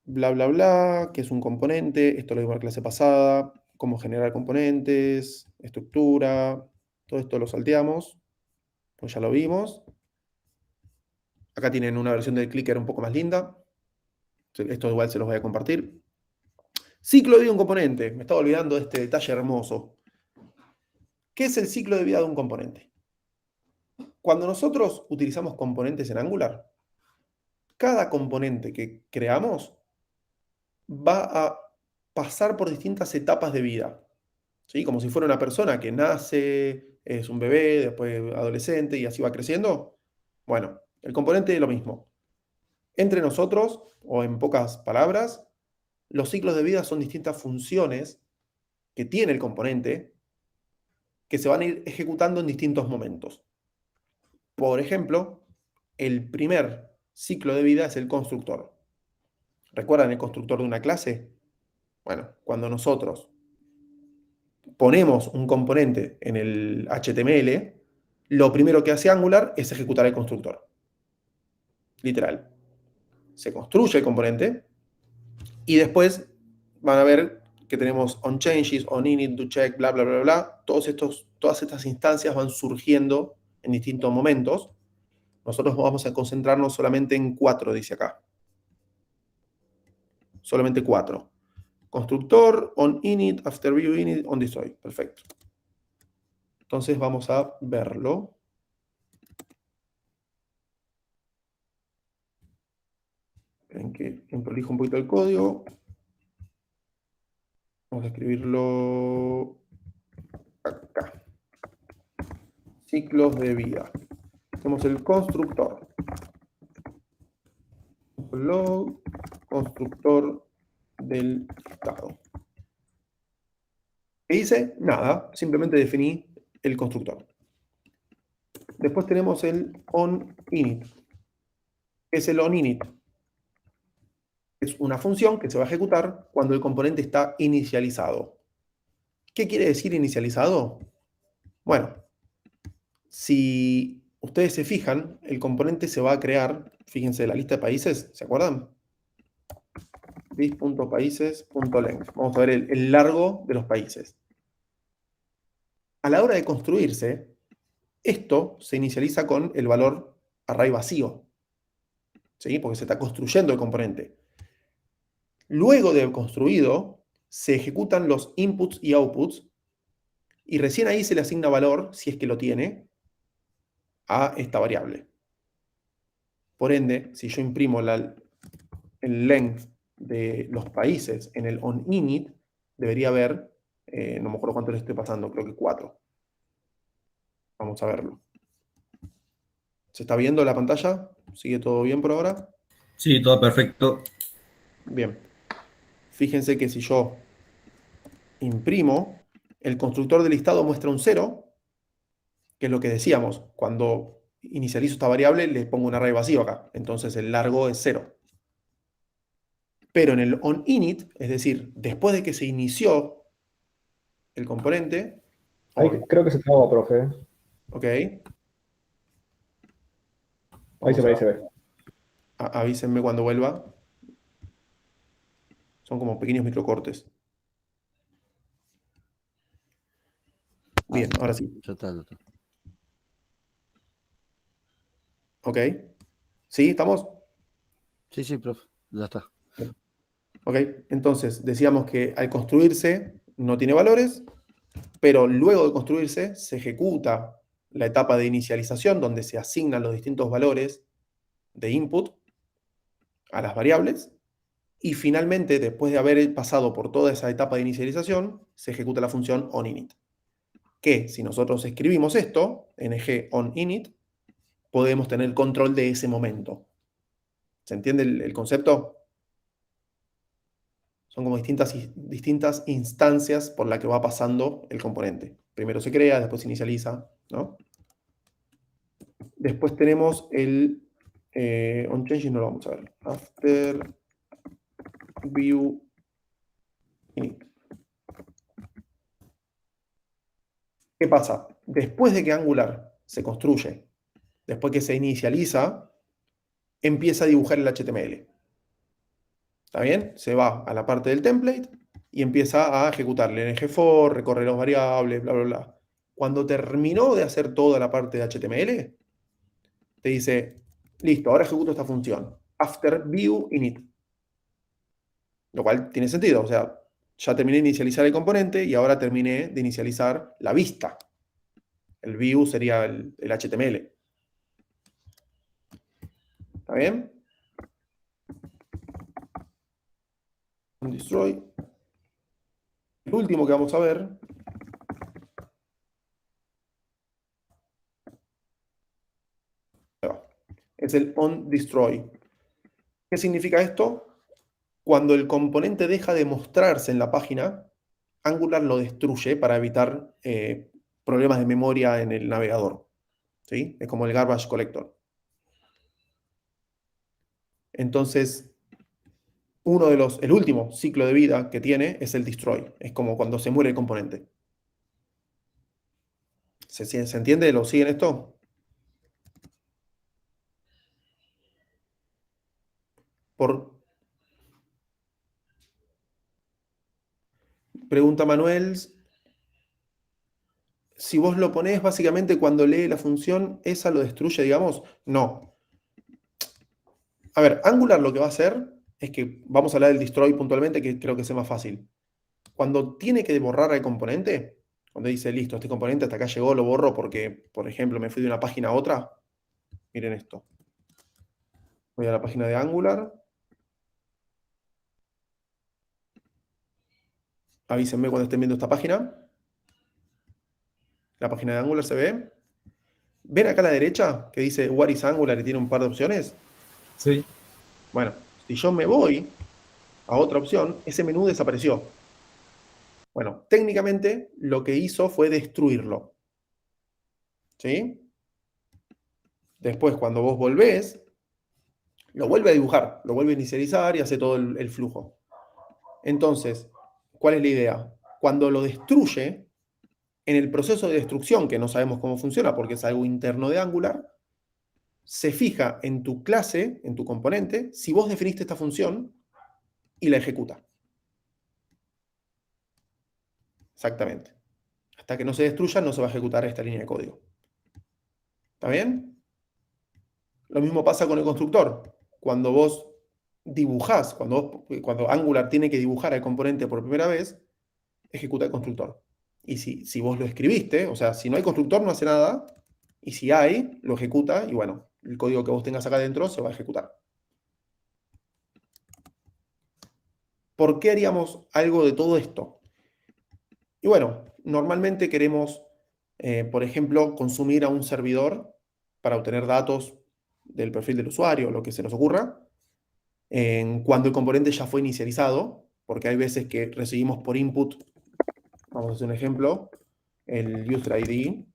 Bla, bla, bla, que es un componente. Esto lo vimos en la clase pasada. Cómo generar componentes, estructura. Todo esto lo salteamos, pues ya lo vimos. Acá tienen una versión del clicker un poco más linda. Esto igual se los voy a compartir. Ciclo de vida de un componente. Me estaba olvidando de este detalle hermoso. ¿Qué es el ciclo de vida de un componente? Cuando nosotros utilizamos componentes en Angular, cada componente que creamos va a pasar por distintas etapas de vida. ¿Sí? Como si fuera una persona que nace, es un bebé, después adolescente y así va creciendo. Bueno, el componente es lo mismo. Entre nosotros, o en pocas palabras, los ciclos de vida son distintas funciones que tiene el componente que se van a ir ejecutando en distintos momentos. Por ejemplo, el primer ciclo de vida es el constructor. ¿Recuerdan el constructor de una clase? Bueno, cuando nosotros ponemos un componente en el HTML, lo primero que hace Angular es ejecutar el constructor. Literal. Se construye el componente y después van a ver que tenemos onChanges, onInit, doCheck, bla, bla, bla, bla. Todas estas instancias van surgiendo en distintos momentos. Nosotros vamos a concentrarnos solamente en 4, dice acá. Solamente 4. Constructor, onInit, afterViewInit, onDestroy. Perfecto. Entonces vamos a verlo. Esperen que prolijo un poquito el código. Vamos a escribirlo acá. Ciclos de vida. Tenemos el constructor. Load, constructor del estado. ¿Qué hice? Nada, simplemente definí el constructor. Después tenemos el onInit. ¿Qué es el onInit? Es una función que se va a ejecutar cuando el componente está inicializado. ¿Qué quiere decir inicializado? Bueno, si ustedes se fijan, el componente se va a crear, fíjense, la lista de países, ¿se acuerdan? This.países.length. Vamos a ver el largo de los países. A la hora de construirse, esto se inicializa con el valor array vacío. ¿Sí? Porque se está construyendo el componente. Luego de construido, se ejecutan los inputs y outputs y recién ahí se le asigna valor, si es que lo tiene, a esta variable. Por ende, si yo imprimo el length de los países en el onInit, debería haber, no me acuerdo cuánto le estoy pasando, creo que 4. Vamos a verlo. ¿Se está viendo la pantalla? ¿Sigue todo bien por ahora? Sí, todo perfecto. Bien. Fíjense que si yo imprimo, el constructor del listado muestra un 0, que es lo que decíamos. Cuando inicializo esta variable, le pongo un array vacío acá. Entonces el largo es 0. Pero en el onInit, es decir, después de que se inició el componente... Ahí creo que se traba, profe. Ok. Ahí se ve, ahí se ve. Avísenme cuando vuelva. Son como pequeños microcortes. Bien, ahora sí. Ya está. Ok. ¿Sí? ¿Estamos? Sí, profe. Ya está. Ok. Entonces, decíamos que al construirse no tiene valores, pero luego de construirse se ejecuta la etapa de inicialización donde se asignan los distintos valores de input a las variables. Y finalmente, después de haber pasado por toda esa etapa de inicialización, se ejecuta la función onInit. Que si nosotros escribimos esto, ng onInit, podemos tener control de ese momento. ¿Se entiende el concepto? Son como distintas instancias por las que va pasando el componente. Primero se crea, después se inicializa, ¿no? Después tenemos el onChanges, no lo vamos a ver. After view init. ¿Qué pasa? Después de que Angular se construye, después que se inicializa, empieza a dibujar el HTML. ¿Está bien? Se va a la parte del template y empieza a ejecutar el ng for, recorre las variables, bla, bla, bla. Cuando terminó de hacer toda la parte de HTML, te dice, Listo, ahora ejecuto esta función. After view init. Lo cual tiene sentido. O sea, ya terminé de inicializar el componente y ahora terminé de inicializar la vista. El view sería el HTML. ¿Está bien? Destroy. El último que vamos a ver es el onDestroy. ¿Qué significa esto? Cuando el componente deja de mostrarse en la página, Angular lo destruye para evitar problemas de memoria en el navegador. ¿Sí? Es como el garbage collector. Entonces, el último ciclo de vida que tiene es el destroy. Es como cuando se muere el componente. ¿Se entiende? ¿Lo siguen esto? Pregunta Manuel, si vos lo ponés básicamente cuando lee la función, ¿esa lo destruye, digamos? No. A ver, Angular lo que va a hacer es que, vamos a hablar del destroy puntualmente, que creo que es más fácil. Cuando tiene que borrar al componente, cuando dice, listo, este componente hasta acá llegó, lo borro porque, por ejemplo, me fui de una página a otra. Miren esto. Voy a la página de Angular. Avísenme cuando estén viendo esta página. La página de Angular se ve. ¿Ven acá a la derecha que dice What is Angular y tiene un par de opciones? Sí, Bueno, si yo me voy a otra opción, ese menú desapareció. Bueno, técnicamente lo que hizo fue destruirlo. ¿Sí? Después, cuando vos volvés, lo vuelve a dibujar, lo vuelve a inicializar y hace todo el flujo. Entonces, ¿cuál es la idea? Cuando lo destruye, en el proceso de destrucción, que no sabemos cómo funciona porque es algo interno de Angular, se fija en tu clase, en tu componente, si vos definiste esta función y la ejecuta. Exactamente. Hasta que no se destruya, no se va a ejecutar esta línea de código. ¿Está bien? Lo mismo pasa con el constructor. Cuando vos dibujás, cuando Angular tiene que dibujar al componente por primera vez, ejecuta el constructor. Y si vos lo escribiste, o sea, si no hay constructor no hace nada, y si hay, lo ejecuta, y bueno, el código que vos tengas acá adentro se va a ejecutar. ¿Por qué haríamos algo de todo esto? Y bueno, normalmente queremos, por ejemplo, consumir a un servidor para obtener datos del perfil del usuario, lo que se nos ocurra, cuando el componente ya fue inicializado, porque hay veces que recibimos por input, vamos a hacer un ejemplo, el user ID,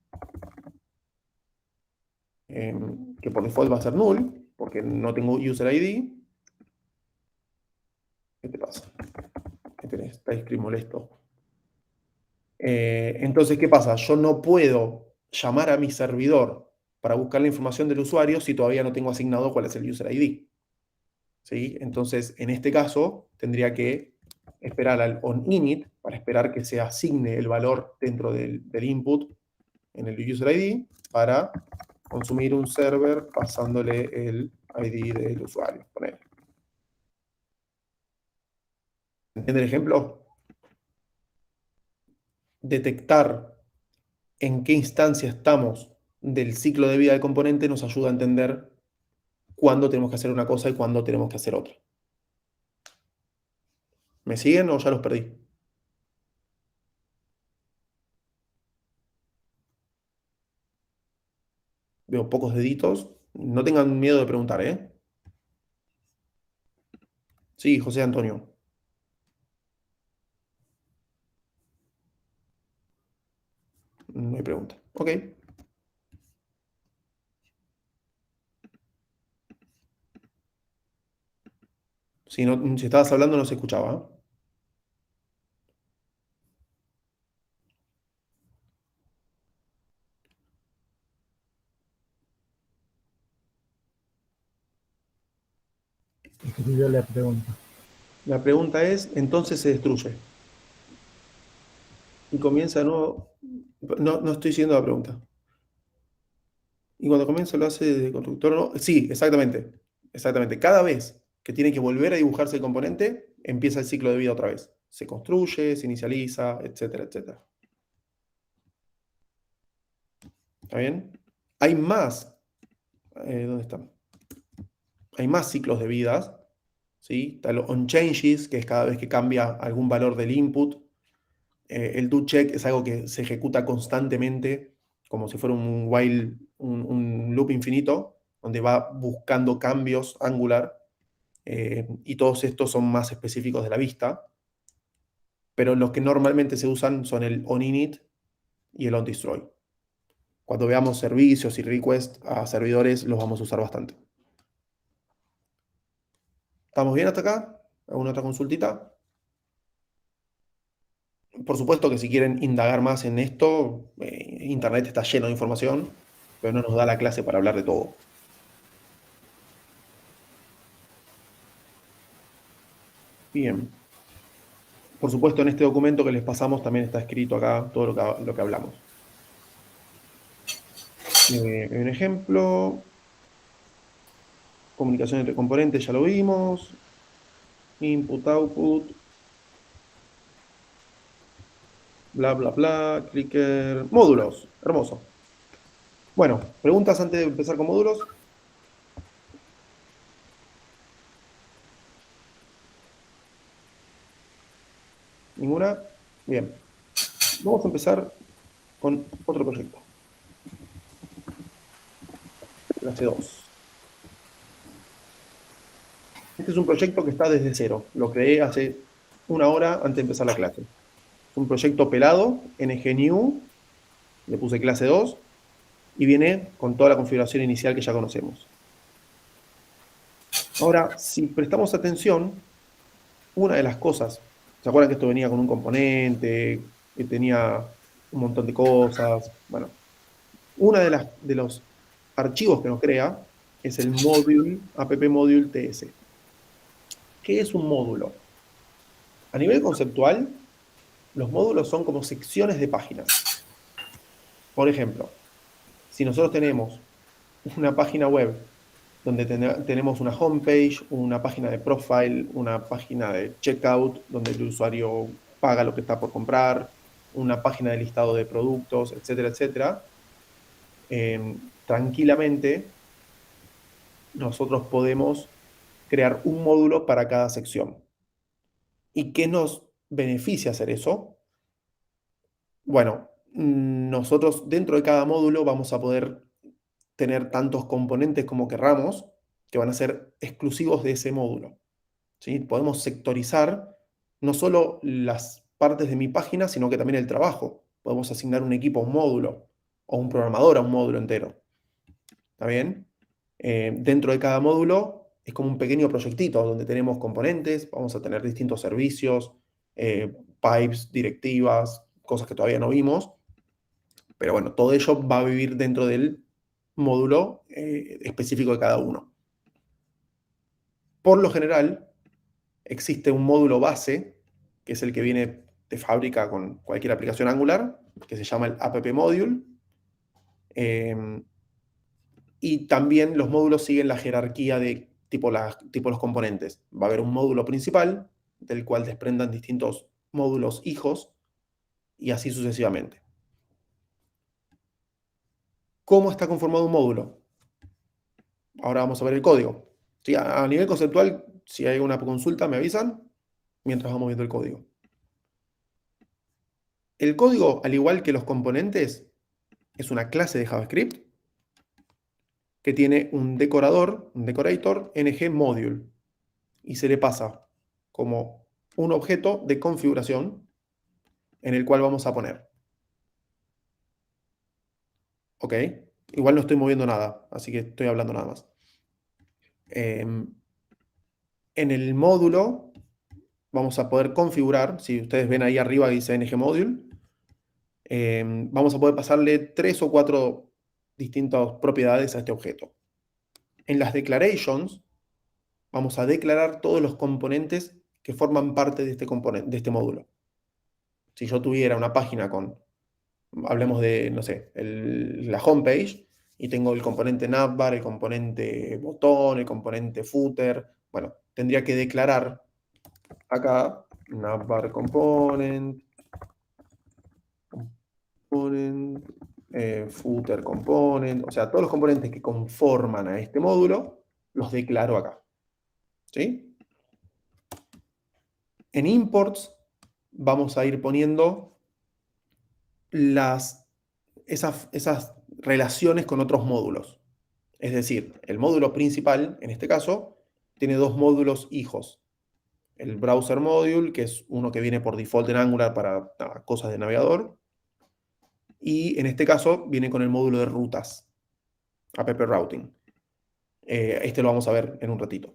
que por default va a ser null, porque no tengo user ID. ¿Qué te pasa? ¿Qué tenés? TypeScript molesto. Entonces, ¿qué pasa? Yo no puedo llamar a mi servidor para buscar la información del usuario si todavía no tengo asignado cuál es el user ID. ¿Sí? Entonces, en este caso, tendría que esperar al onInit para esperar que se asigne el valor dentro del input en el user ID para consumir un server pasándole el ID del usuario. ¿Entiende el ejemplo? Detectar en qué instancia estamos del ciclo de vida del componente nos ayuda a entender cuándo tenemos que hacer una cosa y cuándo tenemos que hacer otra. ¿Me siguen o ya los perdí? Veo pocos deditos. No tengan miedo de preguntar, ¿eh? Sí, José Antonio. No hay pregunta. Ok. Si estabas hablando no se escuchaba, ¿eh? escribió la pregunta. La pregunta es, entonces se destruye. Y comienza de nuevo. No estoy siguiendo la pregunta. Y cuando comienza lo hace de constructor, ¿no? Sí, exactamente. Exactamente. Cada vez que tiene que volver a dibujarse el componente, empieza el ciclo de vida otra vez. Se construye, se inicializa, etcétera, etcétera. ¿Está bien? Hay más. ¿Dónde están? Hay más ciclos de vidas. ¿Sí? Está el onChanges, que es cada vez que cambia algún valor del input. El doCheck es algo que se ejecuta constantemente, como si fuera un while, un loop infinito, donde va buscando cambios Angular. Y todos estos son más específicos de la vista. Pero los que normalmente se usan son el onInit y el onDestroy. Cuando veamos servicios y requests a servidores, los vamos a usar bastante. ¿Estamos bien hasta acá? ¿Alguna otra consultita? Por supuesto que si quieren indagar más en esto, Internet está lleno de información, pero no nos da la clase para hablar de todo. Bien. Por supuesto, en este documento que les pasamos también está escrito acá todo lo que hablamos. Un ejemplo. Comunicación entre componentes, ya lo vimos. Input, output. Bla, bla, bla. Clicker. Módulos. Hermoso. Bueno, ¿preguntas antes de empezar con módulos? ¿Ninguna? Bien. Vamos a empezar con otro proyecto. Clase 2. Este es un proyecto que está desde cero. Lo creé hace una hora antes de empezar la clase. Es un proyecto pelado, ngNew, le puse clase 2, y viene con toda la configuración inicial que ya conocemos. Ahora, si prestamos atención, una de las cosas, ¿se acuerdan que esto venía con un componente, que tenía un montón de cosas? Bueno, una de los archivos que nos crea es el module, app-module TS. ¿Qué es un módulo? A nivel conceptual, los módulos son como secciones de páginas. Por ejemplo, si nosotros tenemos una página web donde tenemos una homepage, una página de profile, una página de checkout, donde el usuario paga lo que está por comprar, una página de listado de productos, etcétera, etcétera, tranquilamente nosotros podemos crear un módulo para cada sección. ¿Y qué nos beneficia hacer eso? Bueno, nosotros dentro de cada módulo vamos a poder tener tantos componentes como querramos, que van a ser exclusivos de ese módulo. ¿Sí? Podemos sectorizar no solo las partes de mi página, sino que también el trabajo. Podemos asignar un equipo a un módulo, o un programador a un módulo entero. ¿Está bien? Dentro de cada módulo es como un pequeño proyectito donde tenemos componentes, vamos a tener distintos servicios, pipes, directivas, cosas que todavía no vimos. Pero bueno, todo ello va a vivir dentro del módulo específico de cada uno. Por lo general, existe un módulo base, que es el que viene de fábrica con cualquier aplicación Angular, que se llama el app-module. Y también los módulos siguen la jerarquía de tipo los componentes. Va a haber un módulo principal, del cual desprendan distintos módulos hijos, y así sucesivamente. ¿Cómo está conformado un módulo? Ahora vamos a ver el código. ¿Sí? A nivel conceptual, si hay alguna consulta, me avisan mientras vamos viendo el código. El código, al igual que los componentes, es una clase de JavaScript que tiene un decorator ngModule, y se le pasa como un objeto de configuración en el cual vamos a poner. ¿Ok? Igual no estoy moviendo nada, así que estoy hablando nada más. En el módulo vamos a poder configurar, si ustedes ven ahí arriba dice ngModule, vamos a poder pasarle 3 o 4 distintas propiedades a este objeto. En las declarations vamos a declarar todos los componentes que forman parte de de este módulo. Si yo tuviera una página con, hablemos de, no sé, la homepage, y tengo el componente navbar, el componente botón, el componente footer. Bueno, tendría que declarar acá navbar component, footer component, o sea, todos los componentes que conforman a este módulo los declaro acá. ¿Sí? En imports vamos a ir poniendo esas relaciones con otros módulos. Es decir, el módulo principal, en este caso, tiene dos módulos hijos. El browser module, que es uno que viene por default en Angular para cosas de navegador. Y en este caso viene con el módulo de rutas, app routing. Este lo vamos a ver en un ratito.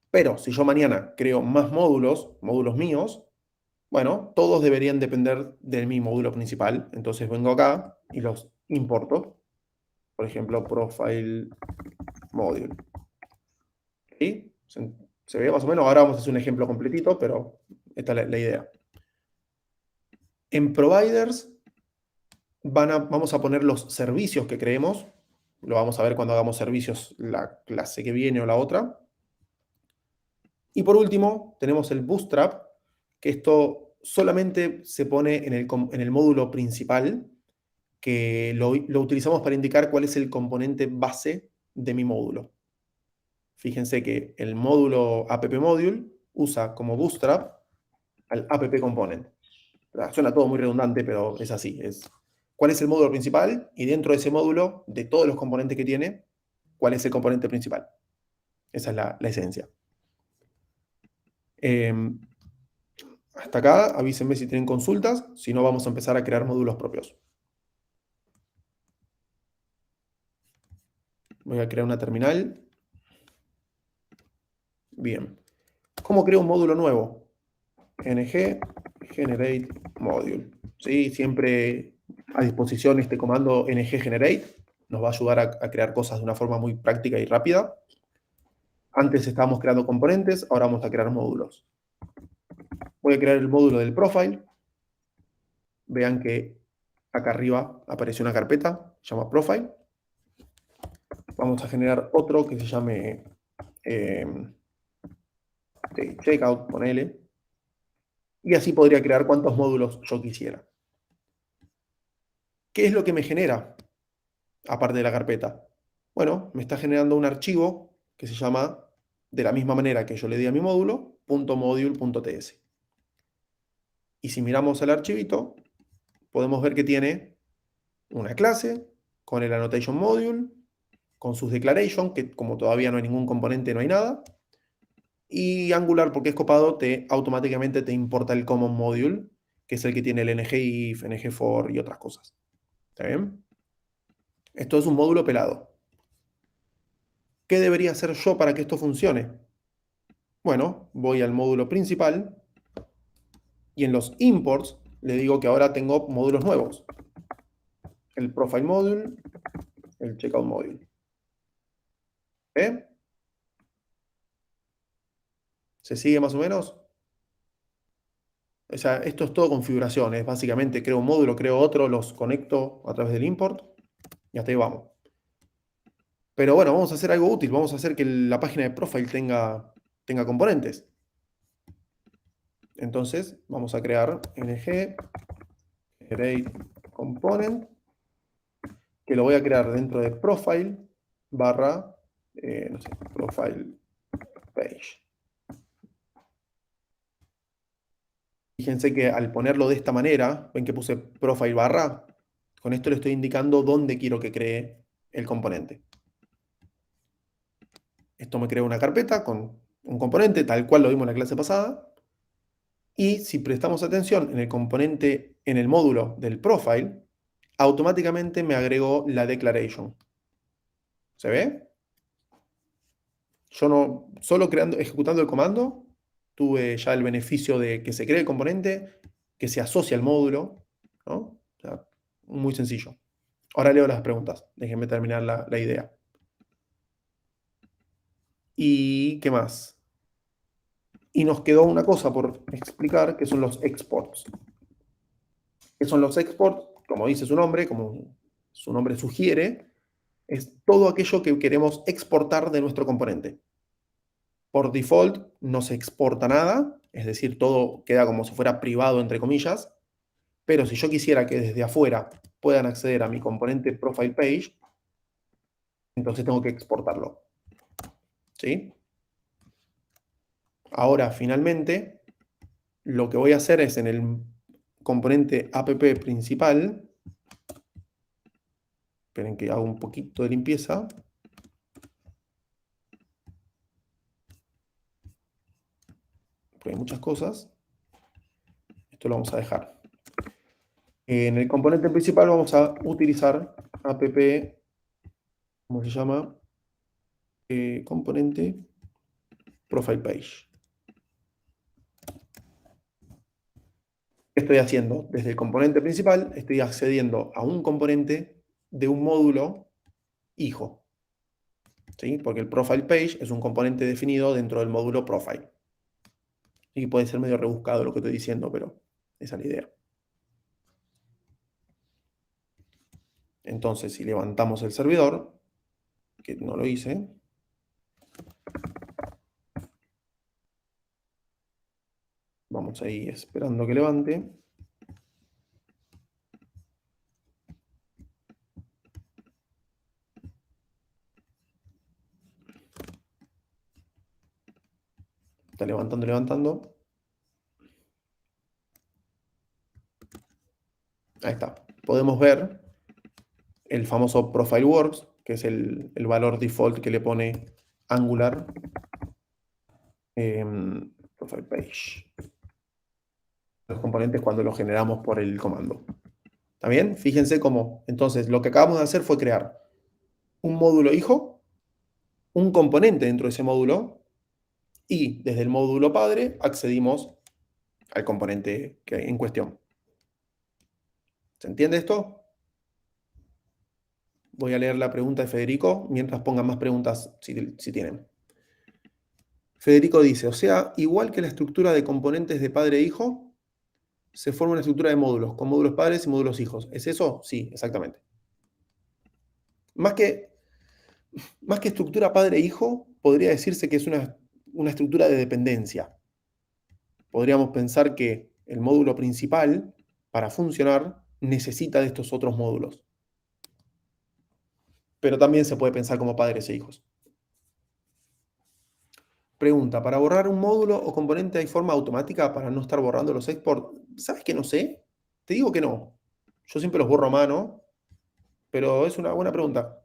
Pero si yo mañana creo más módulos míos, bueno, todos deberían depender de mi módulo principal. Entonces vengo acá y los importo. Por ejemplo, profile module. ¿Sí? ¿Se ve más o menos? Ahora vamos a hacer un ejemplo completito, pero esta es la idea. En providers vamos a poner los servicios que creemos. Lo vamos a ver cuando hagamos servicios la clase que viene o la otra. Y por último, tenemos el bootstrap, que esto solamente se pone en el módulo principal, que lo utilizamos para indicar cuál es el componente base de mi módulo. Fíjense que el módulo app module usa como bootstrap al app component. Suena todo muy redundante, pero es así. ¿Cuál es el módulo principal? Y dentro de ese módulo, de todos los componentes que tiene, ¿cuál es el componente principal? Esa es la esencia. Hasta acá, avísenme si tienen consultas, si no vamos a empezar a crear módulos propios. Voy a crear una terminal. Bien. ¿Cómo creo un módulo nuevo? ng generate module. ¿Sí? Siempre a disposición este comando ng generate. Nos va a ayudar a crear cosas de una forma muy práctica y rápida. Antes estábamos creando componentes, ahora vamos a crear módulos. Voy a crear el módulo del profile. Vean que acá arriba apareció una carpeta, se llama profile. Vamos a generar otro que se llame checkout, ponele. Y así podría crear cuantos módulos yo quisiera. ¿Qué es lo que me genera? Aparte de la carpeta. Bueno, me está generando un archivo que se llama, de la misma manera que yo le di a mi módulo, .module.ts. Y si miramos el archivito, podemos ver que tiene una clase con el annotation module, con sus declarations, que como todavía no hay ningún componente, no hay nada. Y Angular, porque es copado, automáticamente te importa el common module, que es el que tiene el ngIf, ngFor y otras cosas. ¿Está bien? Esto es un módulo pelado. ¿Qué debería hacer yo para que esto funcione? Bueno, voy al módulo principal y en los imports le digo que ahora tengo módulos nuevos. El profile module, el checkout module. ¿Eh? ¿Se sigue más o menos? O sea, esto es todo configuración. Es básicamente creo un módulo, creo otro, los conecto a través del import y hasta ahí vamos. Pero bueno, vamos a hacer algo útil. Vamos a hacer que la página de profile tenga componentes. Entonces, vamos a crear ng generate component, que lo voy a crear dentro de profile barra, no sé, profile page. Fíjense que al ponerlo de esta manera, ven que puse profile barra, con esto le estoy indicando dónde quiero que cree el componente. Esto me crea una carpeta con un componente, tal cual lo vimos en la clase pasada. Y si prestamos atención en el componente, en el módulo del profile, automáticamente me agregó la declaration. ¿Se ve? Yo no, solo ejecutando el comando, tuve ya el beneficio de que se cree el componente, que se asocia al módulo, ¿no? O sea, muy sencillo. Ahora leo las preguntas. Déjenme terminar la idea. ¿Y qué más? Y nos quedó una cosa por explicar, que son los exports. ¿Qué son los exports? Como dice su nombre, como su nombre sugiere, es todo aquello que queremos exportar de nuestro componente. Por default no se exporta nada, es decir, todo queda como si fuera privado, entre comillas, pero si yo quisiera que desde afuera puedan acceder a mi componente profile page, entonces tengo que exportarlo. ¿Sí? Ahora, finalmente, lo que voy a hacer es en el componente app principal, esperen que hago un poquito de limpieza. Porque hay muchas cosas. Esto lo vamos a dejar. En el componente principal vamos a utilizar app, ¿cómo se llama? Componente profile page. ¿Qué estoy haciendo? Desde el componente principal estoy accediendo a un componente de un módulo hijo. ¿Sí? Porque el profile page es un componente definido dentro del módulo profile. Y puede ser medio rebuscado lo que estoy diciendo, pero esa es la idea. Entonces, si levantamos el servidor, que no lo hice, vamos ahí esperando que levante. Está levantando, levantando. Ahí está. Podemos ver el famoso profile works, que es el valor default que le pone Angular profile page. Los componentes cuando los generamos por el comando. ¿Está bien? Fíjense cómo. Entonces, lo que acabamos de hacer fue crear un módulo hijo, un componente dentro de ese módulo, y desde el módulo padre accedimos al componente en cuestión. ¿Se entiende esto? Voy a leer la pregunta de Federico, mientras pongan más preguntas si tienen. Federico dice, o sea, igual que la estructura de componentes de padre e hijo, se forma una estructura de módulos, con módulos padres y módulos hijos. ¿Es eso? Sí, exactamente. Más que estructura padre-hijo, podría decirse que es una estructura de dependencia. Podríamos pensar que el módulo principal, para funcionar, necesita de estos otros módulos. Pero también se puede pensar como padres e hijos. Pregunta, ¿para borrar un módulo o componente hay forma automática para no estar borrando los exports? ¿Sabes que no sé? Te digo que no. Yo siempre los borro a mano, pero es una buena pregunta.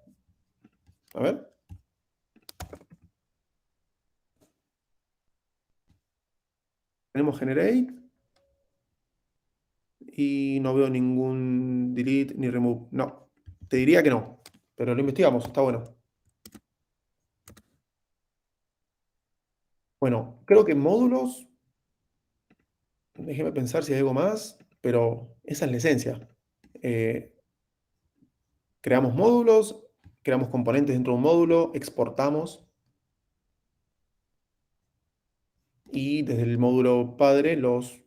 A ver. Tenemos generate. Y no veo ningún delete ni remove. No, te diría que no. Pero lo investigamos, está bueno. Bueno, creo que módulos. Déjeme pensar si hay algo más, pero esa es la esencia. Creamos módulos, creamos componentes dentro de un módulo, exportamos. Y desde el módulo padre los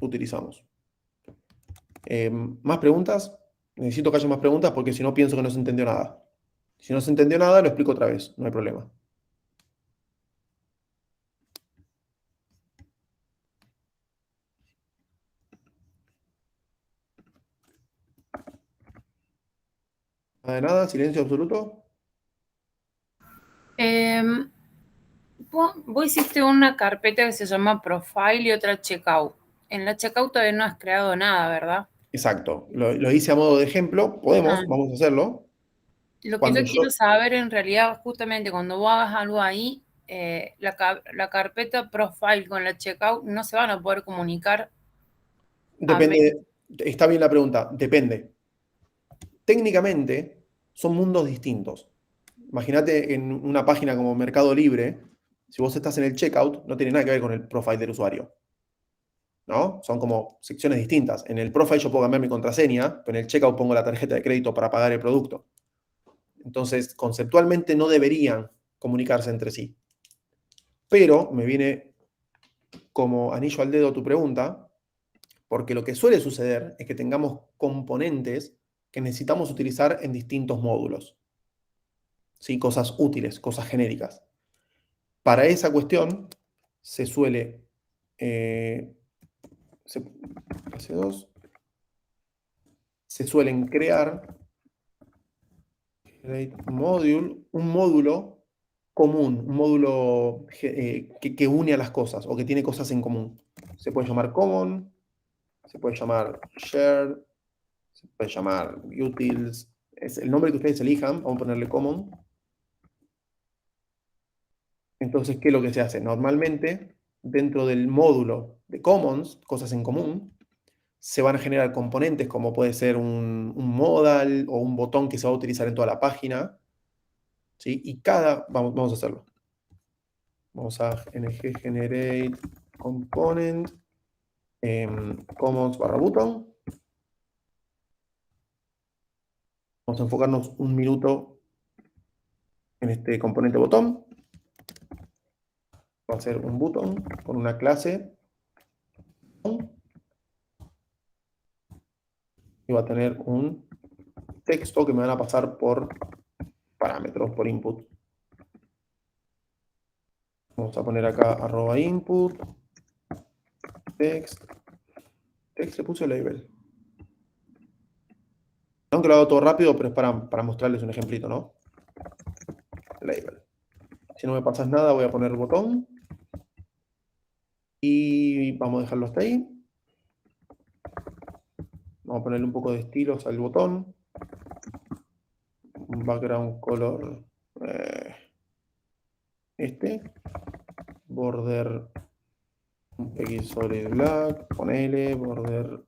utilizamos. ¿Más preguntas? Necesito que haya más preguntas porque si no pienso que no se entendió nada. Si no se entendió nada, lo explico otra vez, no hay problema. Nada de nada, silencio absoluto. Vos hiciste una carpeta que se llama Profile y otra Checkout. En la Checkout todavía no has creado nada, ¿verdad? Exacto, lo hice a modo de ejemplo, vamos a hacerlo. Lo que Cuando yo quiero saber en realidad, justamente cuando vos hagas algo ahí, la carpeta Profile con la Checkout no se van a poder comunicar. Depende, está bien la pregunta, depende. Técnicamente son mundos distintos. Imagínate en una página como Mercado Libre, si vos estás en el checkout, no tiene nada que ver con el profile del usuario. ¿No? Son como secciones distintas. En el profile yo puedo cambiar mi contraseña, pero en el checkout pongo la tarjeta de crédito para pagar el producto. Entonces, conceptualmente no deberían comunicarse entre sí. Pero me viene como anillo al dedo tu pregunta, porque lo que suele suceder es que tengamos componentes que necesitamos utilizar en distintos módulos. ¿sí? Cosas útiles, cosas genéricas. Para esa cuestión se suele... C2, se suelen crear un módulo común, un módulo que une a las cosas o que tiene cosas en común. Se puede llamar common, se puede llamar shared, se puede llamar utils, es el nombre que ustedes elijan, vamos a ponerle common. Entonces, ¿qué es lo que se hace? Normalmente, dentro del módulo de commons, cosas en común, se van a generar componentes como puede ser un modal o un botón que se va a utilizar en toda la página, ¿sí? Y vamos a hacerlo. Vamos a ng generate component commons / button. Vamos a enfocarnos un minuto en este componente botón. Va a ser un button con una clase y va a tener un texto que me van a pasar por parámetros, por input. Vamos a poner acá @input text le puse label. Aunque lo hago todo rápido, pero es para mostrarles un ejemplito, ¿no? Label. Si no me pasas nada, voy a poner el botón. Y vamos a dejarlo hasta ahí. Vamos a ponerle un poco de estilos al botón. Un background color. Border x solid black. Ponele. Border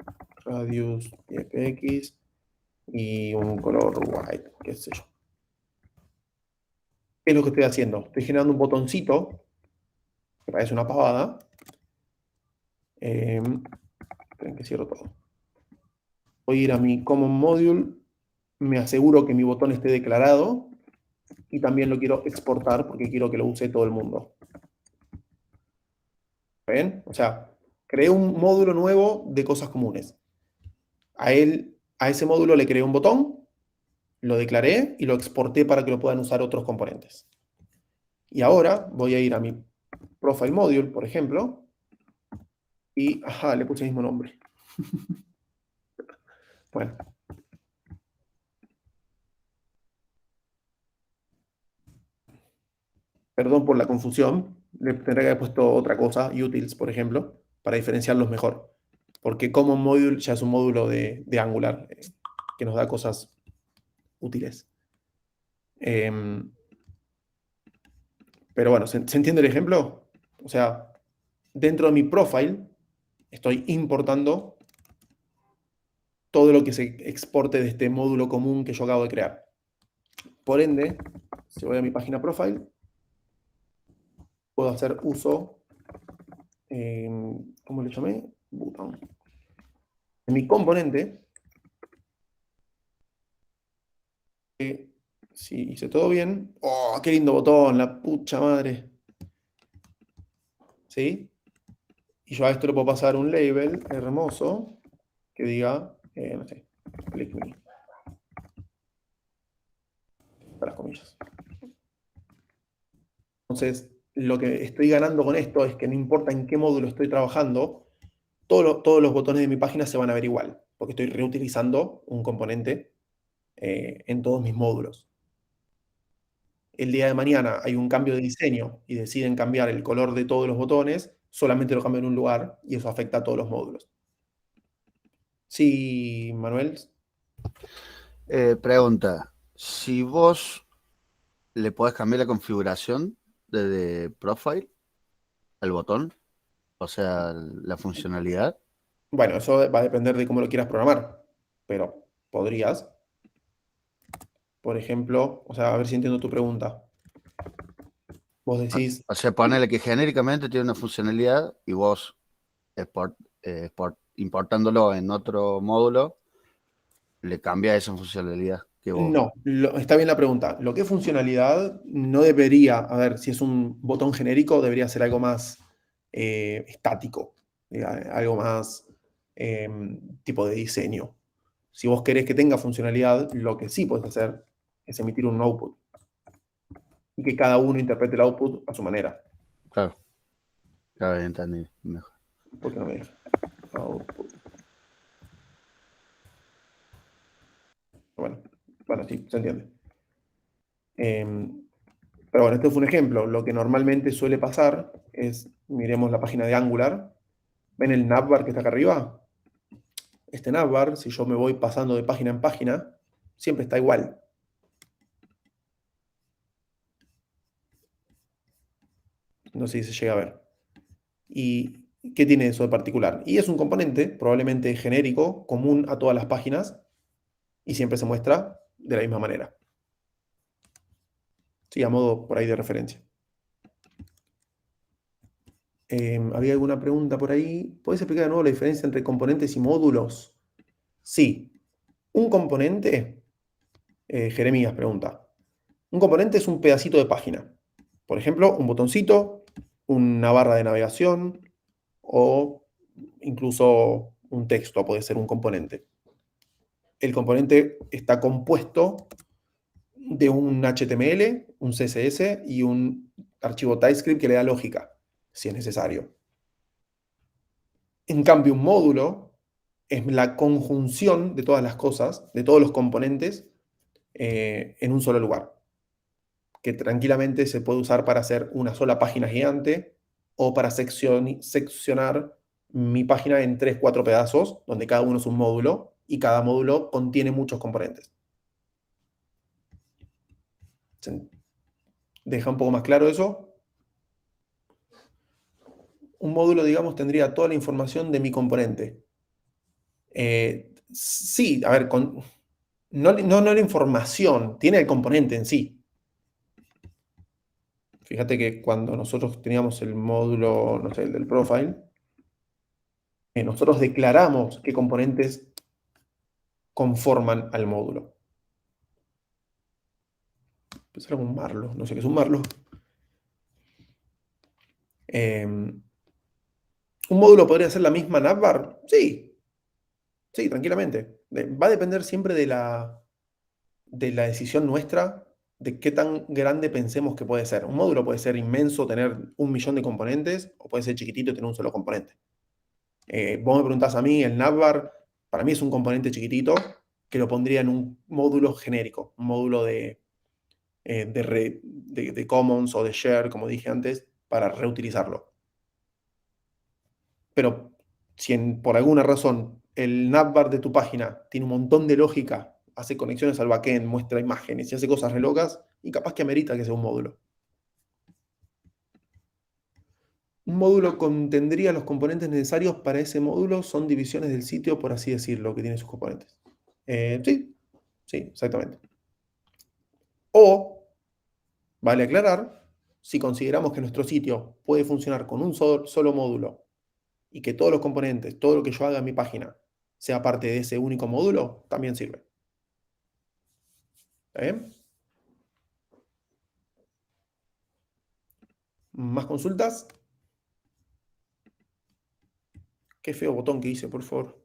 radius fx. Y un color white, qué sé yo. ¿Qué es lo que estoy haciendo? Estoy generando un botoncito que parece una pavada. Esperen que cierro todo. Voy a ir a mi Common Module, me aseguro que mi botón esté declarado y también lo quiero exportar porque quiero que lo use todo el mundo. ¿Ven? O sea, creé un módulo nuevo de cosas comunes. A ese módulo le creé un botón, lo declaré y lo exporté para que lo puedan usar otros componentes. Y ahora voy a ir a mi Profile Module, por ejemplo, y, le puse el mismo nombre. Bueno. Perdón por la confusión, le tendría que haber puesto otra cosa, utils, por ejemplo, para diferenciarlos mejor. Porque Common Module ya es un módulo de Angular que nos da cosas útiles. Pero bueno, ¿se entiende el ejemplo? O sea, dentro de mi profile estoy importando todo lo que se exporte de este módulo común que yo acabo de crear. Por ende, si voy a mi página profile, puedo hacer uso, ¿cómo le llamé? Button. En mi componente, si hice todo bien, ¡oh, qué lindo botón! La pucha madre. ¿Sí? Y yo a esto le puedo pasar un label hermoso que diga, no sé, click me. Para las comillas. Entonces, lo que estoy ganando con esto es que no importa en qué módulo estoy trabajando, todos los botones de mi página se van a ver igual, porque estoy reutilizando un componente en todos mis módulos. El día de mañana hay un cambio de diseño y deciden cambiar el color de todos los botones, solamente lo cambio en un lugar y eso afecta a todos los módulos. Sí, Manuel. Pregunta, si vos le podés cambiar la configuración desde Profile al botón, o sea, la funcionalidad. Bueno, eso va a depender de cómo lo quieras programar, pero podrías. Por ejemplo, o sea, a ver si entiendo tu pregunta. Vos decís... O sea, ponele que genéricamente tiene una funcionalidad y vos importándolo en otro módulo, le cambia esa funcionalidad. Que vos... No, está bien la pregunta. Lo que es funcionalidad no debería, a ver, si es un botón genérico, debería ser algo más estático, algo más tipo de diseño. Si vos querés que tenga funcionalidad, lo que sí podés hacer es emitir un output. y que cada uno interprete el output a su manera. Claro. Claro, entendí. Mejor. ¿Por qué no me deja? Output. Bueno, sí, se entiende. Pero bueno, este fue un ejemplo. Lo que normalmente suele pasar es, miremos la página de Angular. ¿Ven el navbar que está acá arriba? Este navbar, si yo me voy pasando de página en página, siempre está igual. No sé si se llega a ver. ¿Y qué tiene eso de particular? Y es un componente probablemente genérico, común a todas las páginas, y siempre se muestra de la misma manera. Sí, a modo por ahí de referencia. ¿Había alguna pregunta por ahí? ¿Podés explicar de nuevo la diferencia entre componentes y módulos? Sí. Un componente, Jeremías pregunta, un componente es un pedacito de página. Por ejemplo, un botoncito, una barra de navegación o incluso un texto puede ser un componente. El componente está compuesto de un HTML, un CSS y un archivo TypeScript que le da lógica, si es necesario. En cambio, un módulo es la conjunción de todas las cosas, de todos los componentes, en un solo lugar, que tranquilamente se puede usar para hacer una sola página gigante o para seccionar mi página en 3, 4 pedazos, donde cada uno es un módulo y cada módulo contiene muchos componentes. ¿Se deja un poco más claro eso? Un módulo, digamos, tendría toda la información de mi componente. Sí, a ver, no la información, tiene el componente en sí. Fíjate que cuando nosotros teníamos el módulo, no sé, el del profile, nosotros declaramos qué componentes conforman al módulo. Pensar en un Marlo, no sé qué es un Marlo. ¿Un módulo podría ser la misma navbar? Sí, sí, tranquilamente. Va a depender siempre de la decisión nuestra de qué tan grande pensemos que puede ser. Un módulo puede ser inmenso, tener 1.000.000 de componentes, o puede ser chiquitito y tener un solo componente. Vos me preguntás a mí, el navbar, para mí es un componente chiquitito que lo pondría en un módulo genérico, un módulo de commons o de share, como dije antes, para reutilizarlo. Pero si por alguna razón el navbar de tu página tiene un montón de lógica, hace conexiones al backend, muestra imágenes y hace cosas re locas, y capaz que amerita que sea un módulo. Un módulo contendría los componentes necesarios para ese módulo, son divisiones del sitio, por así decirlo, que tiene sus componentes. Sí, exactamente. O, vale aclarar, si consideramos que nuestro sitio puede funcionar con un solo módulo y que todos los componentes, todo lo que yo haga en mi página, sea parte de ese único módulo, también sirve. ¿Está bien? ¿Más consultas? Qué feo botón que hice, por favor.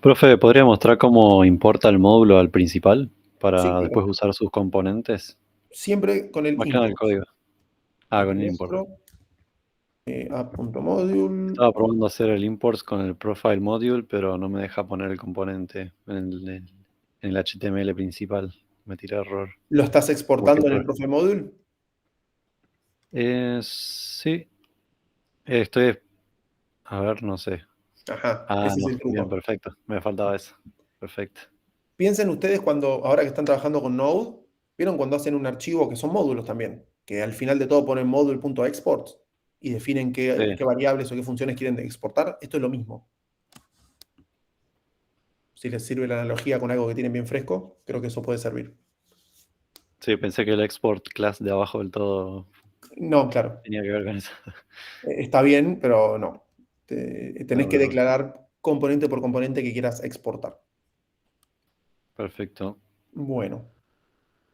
Profe, ¿podría mostrar cómo importa el módulo al principal para Sí, claro. después usar sus componentes? Siempre con el Más que nada el import. código. Con el import. app.module. Estaba probando hacer el import con el profile module, pero no me deja poner el componente en el HTML principal. Me tira error. ¿Lo estás exportando en el Porque- profile module? Sí. Estoy. A ver, no sé. Ajá, ese es No. el truco. Bien, perfecto. Me faltaba eso. Perfecto. Piensen ustedes ahora que están trabajando con Node, ¿vieron cuando hacen un archivo que son módulos también? Que al final de todo ponen module.export y definen qué variables o qué funciones quieren exportar. Esto es lo mismo. Si les sirve la analogía con algo que tienen bien fresco, creo que eso puede servir. Sí, pensé que el export class de abajo del todo No, claro. tenía que ver con eso. Está bien, pero no. Tenés No, que no. declarar componente por componente que quieras exportar. Perfecto. Bueno.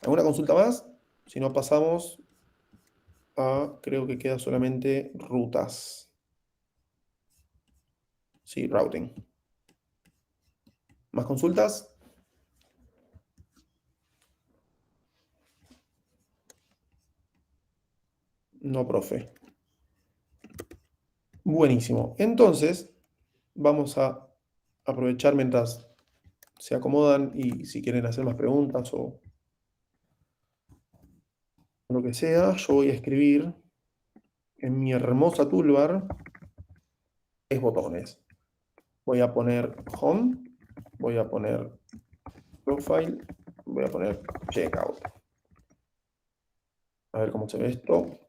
¿Alguna consulta más? Si no, pasamos creo que queda solamente rutas. Sí, routing. ¿Más consultas? No, profe. Buenísimo. Entonces, vamos a aprovechar mientras se acomodan y si quieren hacer más preguntas o lo que sea, yo voy a escribir en mi hermosa toolbar 3 botones. Voy a poner Home, voy a poner Profile, voy a poner Checkout. A ver cómo se ve esto.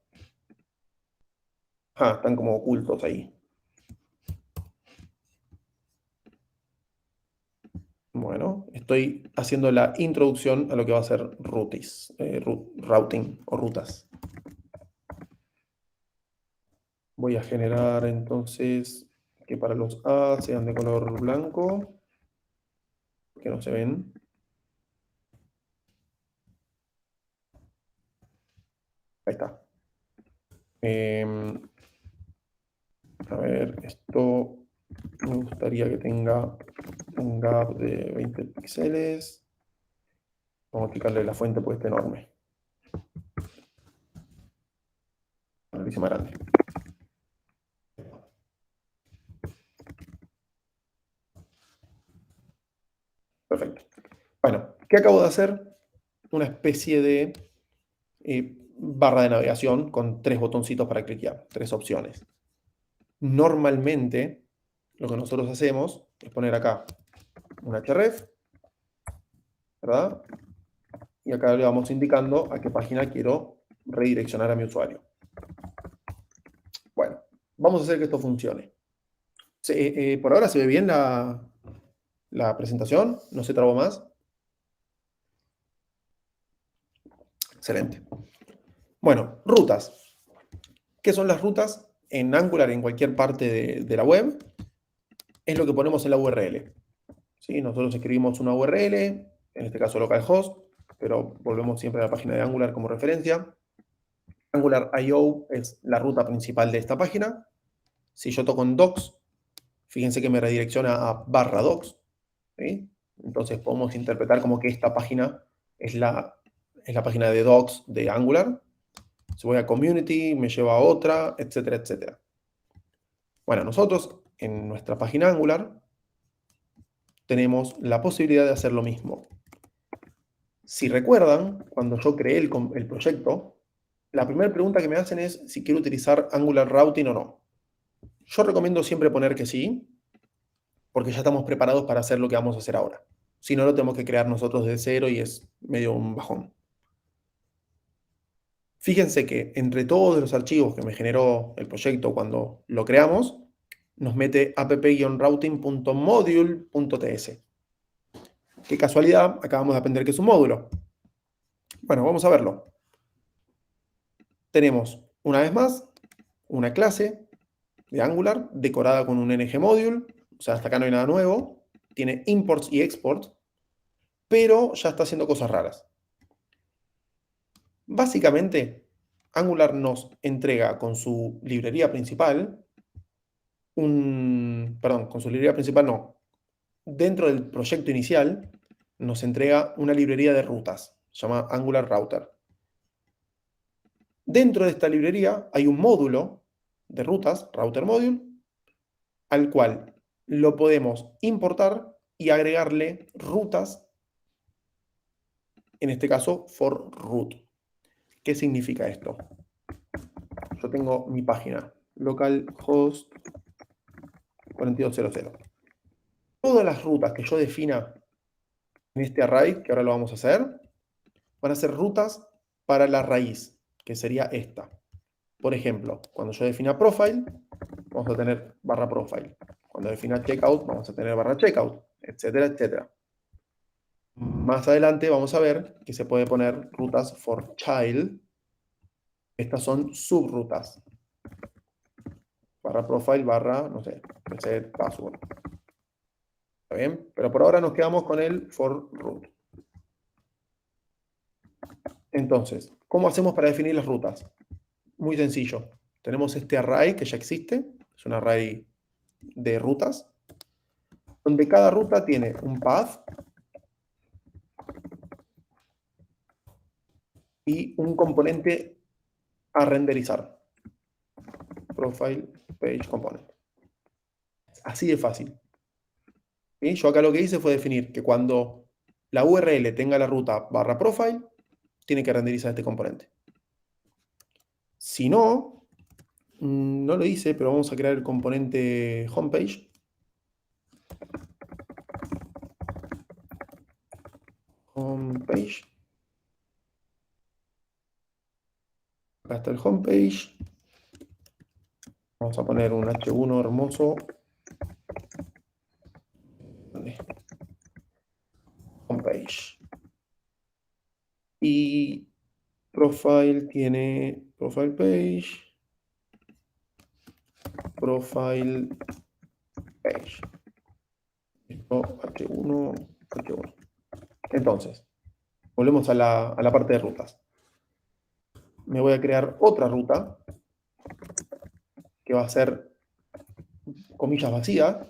Ah, están como ocultos ahí. Bueno, estoy haciendo la introducción a lo que va a ser routing o rutas. Voy a generar entonces que para los A sean de color blanco, que no se ven. Ahí está. A ver, esto me gustaría que tenga un gap de 20 píxeles. Vamos a aplicarle la fuente porque está enorme. Lo hice más grande. Perfecto. Bueno, ¿qué acabo de hacer? Una especie de barra de navegación con 3 botoncitos para cliquear, 3 opciones. Normalmente, lo que nosotros hacemos es poner acá un href, ¿verdad? Y acá le vamos indicando a qué página quiero redireccionar a mi usuario. Bueno, vamos a hacer que esto funcione. ¿Por ahora se ve bien la presentación? ¿No se trabó más? Excelente. Bueno, rutas. ¿Qué son las rutas? En Angular, en cualquier parte de la web, es lo que ponemos en la URL. ¿Sí? Nosotros escribimos una URL, en este caso localhost, pero volvemos siempre a la página de Angular como referencia. Angular.io es la ruta principal de esta página. Si yo toco en docs, fíjense que me redirecciona a /docs. ¿Sí? Entonces podemos interpretar como que esta página es la página de docs de Angular. Si voy a community, me lleva a otra, etcétera, etcétera. Bueno, nosotros en nuestra página Angular tenemos la posibilidad de hacer lo mismo. Si recuerdan, cuando yo creé el proyecto, la primera pregunta que me hacen es si quiero utilizar Angular Routing o no. Yo recomiendo siempre poner que sí, porque ya estamos preparados para hacer lo que vamos a hacer ahora. Si no, lo tenemos que crear nosotros desde cero y es medio un bajón. Fíjense que entre todos los archivos que me generó el proyecto cuando lo creamos, nos mete app-routing.module.ts. Qué casualidad, acabamos de aprender que es un módulo. Bueno, vamos a verlo. Tenemos, una vez más, una clase de Angular decorada con un ng-module. O sea, hasta acá no hay nada nuevo. Tiene imports y exports, pero ya está haciendo cosas raras. Básicamente, Angular nos entrega con su librería principal con su librería principal no. Dentro del proyecto inicial nos entrega una librería de rutas, se llama Angular Router. Dentro de esta librería hay un módulo de rutas, Router Module, al cual lo podemos importar y agregarle rutas, en este caso for root. ¿Qué significa esto? Yo tengo mi página, localhost 4200. Todas las rutas que yo defina en este array, que ahora lo vamos a hacer, van a ser rutas para la raíz, que sería esta. Por ejemplo, cuando yo defina profile, vamos a tener /profile. Cuando defina checkout, vamos a tener /checkout, etcétera, etcétera. Más adelante vamos a ver que se puede poner rutas for child. Estas son subrutas. /profile, no sé, reset password. ¿Está bien? Pero por ahora nos quedamos con el for root. Entonces, ¿cómo hacemos para definir las rutas? Muy sencillo. Tenemos este array que ya existe. Es un array de rutas, donde cada ruta tiene un path y un componente a renderizar. Profile Page Component. Así de fácil. ¿Sí? Yo acá lo que hice fue definir que cuando la URL tenga la ruta /profile, tiene que renderizar este componente. Si no, no lo hice, pero vamos a crear el componente homepage. Homepage. Acá está el homepage. Vamos a poner un H1 hermoso. Homepage. Y profile tiene profile page. Profile page. Esto, H1, H1. Entonces, volvemos a la parte de rutas. Me voy a crear otra ruta que va a ser comillas vacía.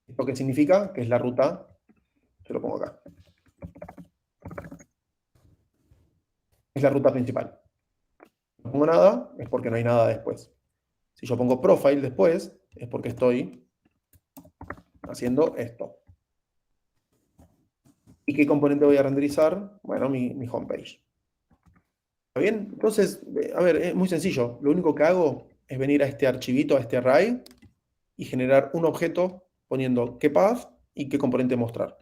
¿Esto qué significa? Que es la ruta, yo lo pongo acá. Es la ruta principal. No pongo nada, es porque no hay nada después. Si yo pongo profile después, es porque estoy haciendo esto. ¿Y qué componente voy a renderizar? Bueno, mi homepage. ¿Está bien? Entonces, a ver, es muy sencillo. Lo único que hago es venir a este archivito, a este array, y generar un objeto poniendo qué path y qué componente mostrar.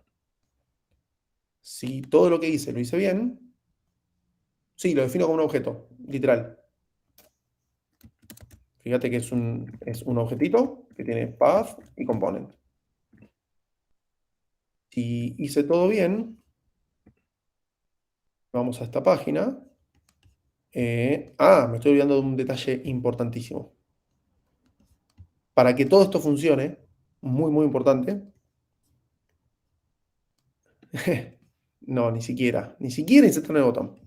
Si todo lo que hice lo hice bien, sí, lo defino como un objeto, literal. Fíjate que es un objetito que tiene path y component. Si hice todo bien, vamos a esta página. Me estoy olvidando de un detalle importantísimo. Para que todo esto funcione, muy, muy importante. No, ni siquiera insertar el botón.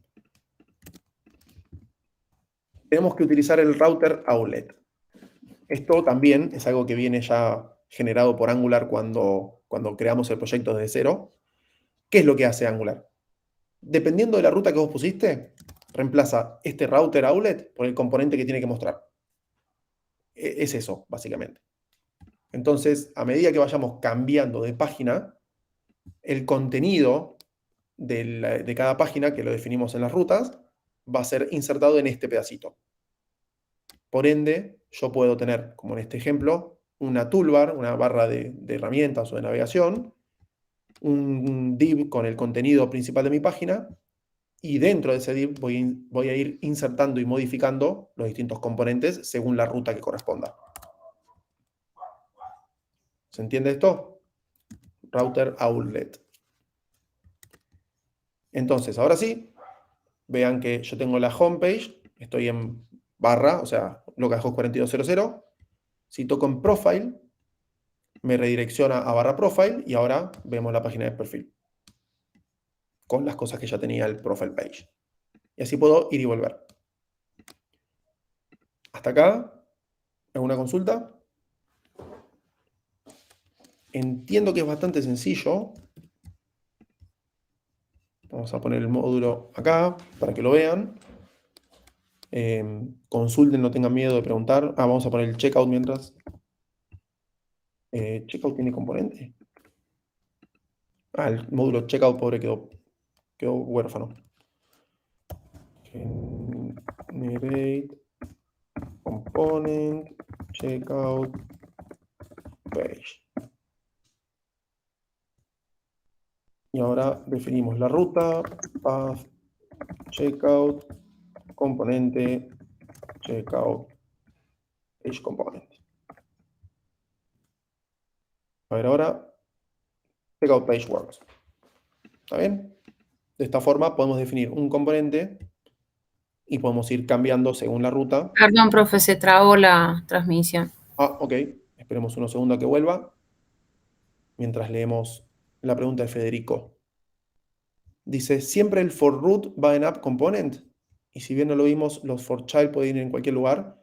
Tenemos que utilizar el router outlet. Esto también es algo que viene ya generado por Angular cuando creamos el proyecto desde cero. ¿Qué es lo que hace Angular? Dependiendo de la ruta que vos pusiste, reemplaza este router outlet por el componente que tiene que mostrar. Es eso, básicamente. Entonces, a medida que vayamos cambiando de página, el contenido de cada página, que lo definimos en las rutas, va a ser insertado en este pedacito. Por ende, yo puedo tener, como en este ejemplo, una toolbar, una barra de herramientas o de navegación, un div con el contenido principal de mi página, y dentro de ese div voy a ir insertando y modificando los distintos componentes según la ruta que corresponda. ¿Se entiende esto? Router outlet. Entonces, ahora sí, vean que yo tengo la homepage, estoy en barra, o sea, localhost 4200. Si toco en profile, me redirecciona a barra profile y ahora vemos la página de perfil con las cosas que ya tenía el profile page. Y así puedo ir y volver. Hasta acá, ¿alguna consulta? Entiendo que es bastante sencillo. Vamos a poner el módulo acá para que lo vean. Consulten, no tengan miedo de preguntar. Vamos a poner el checkout mientras. ¿Checkout tiene componente? El módulo checkout, pobre, quedó huérfano. Generate component checkout page. Y ahora definimos la ruta, path, checkout, componente, checkout, page component. A ver ahora, checkout page works. ¿Está bien? De esta forma podemos definir un componente y podemos ir cambiando según la ruta. Perdón, profe, se trabó la transmisión. Ok. Esperemos unos segundos a que vuelva. Mientras leemos la pregunta de Federico. Dice, ¿siempre el for root va en app component? Y si bien no lo vimos, los for child pueden ir en cualquier lugar.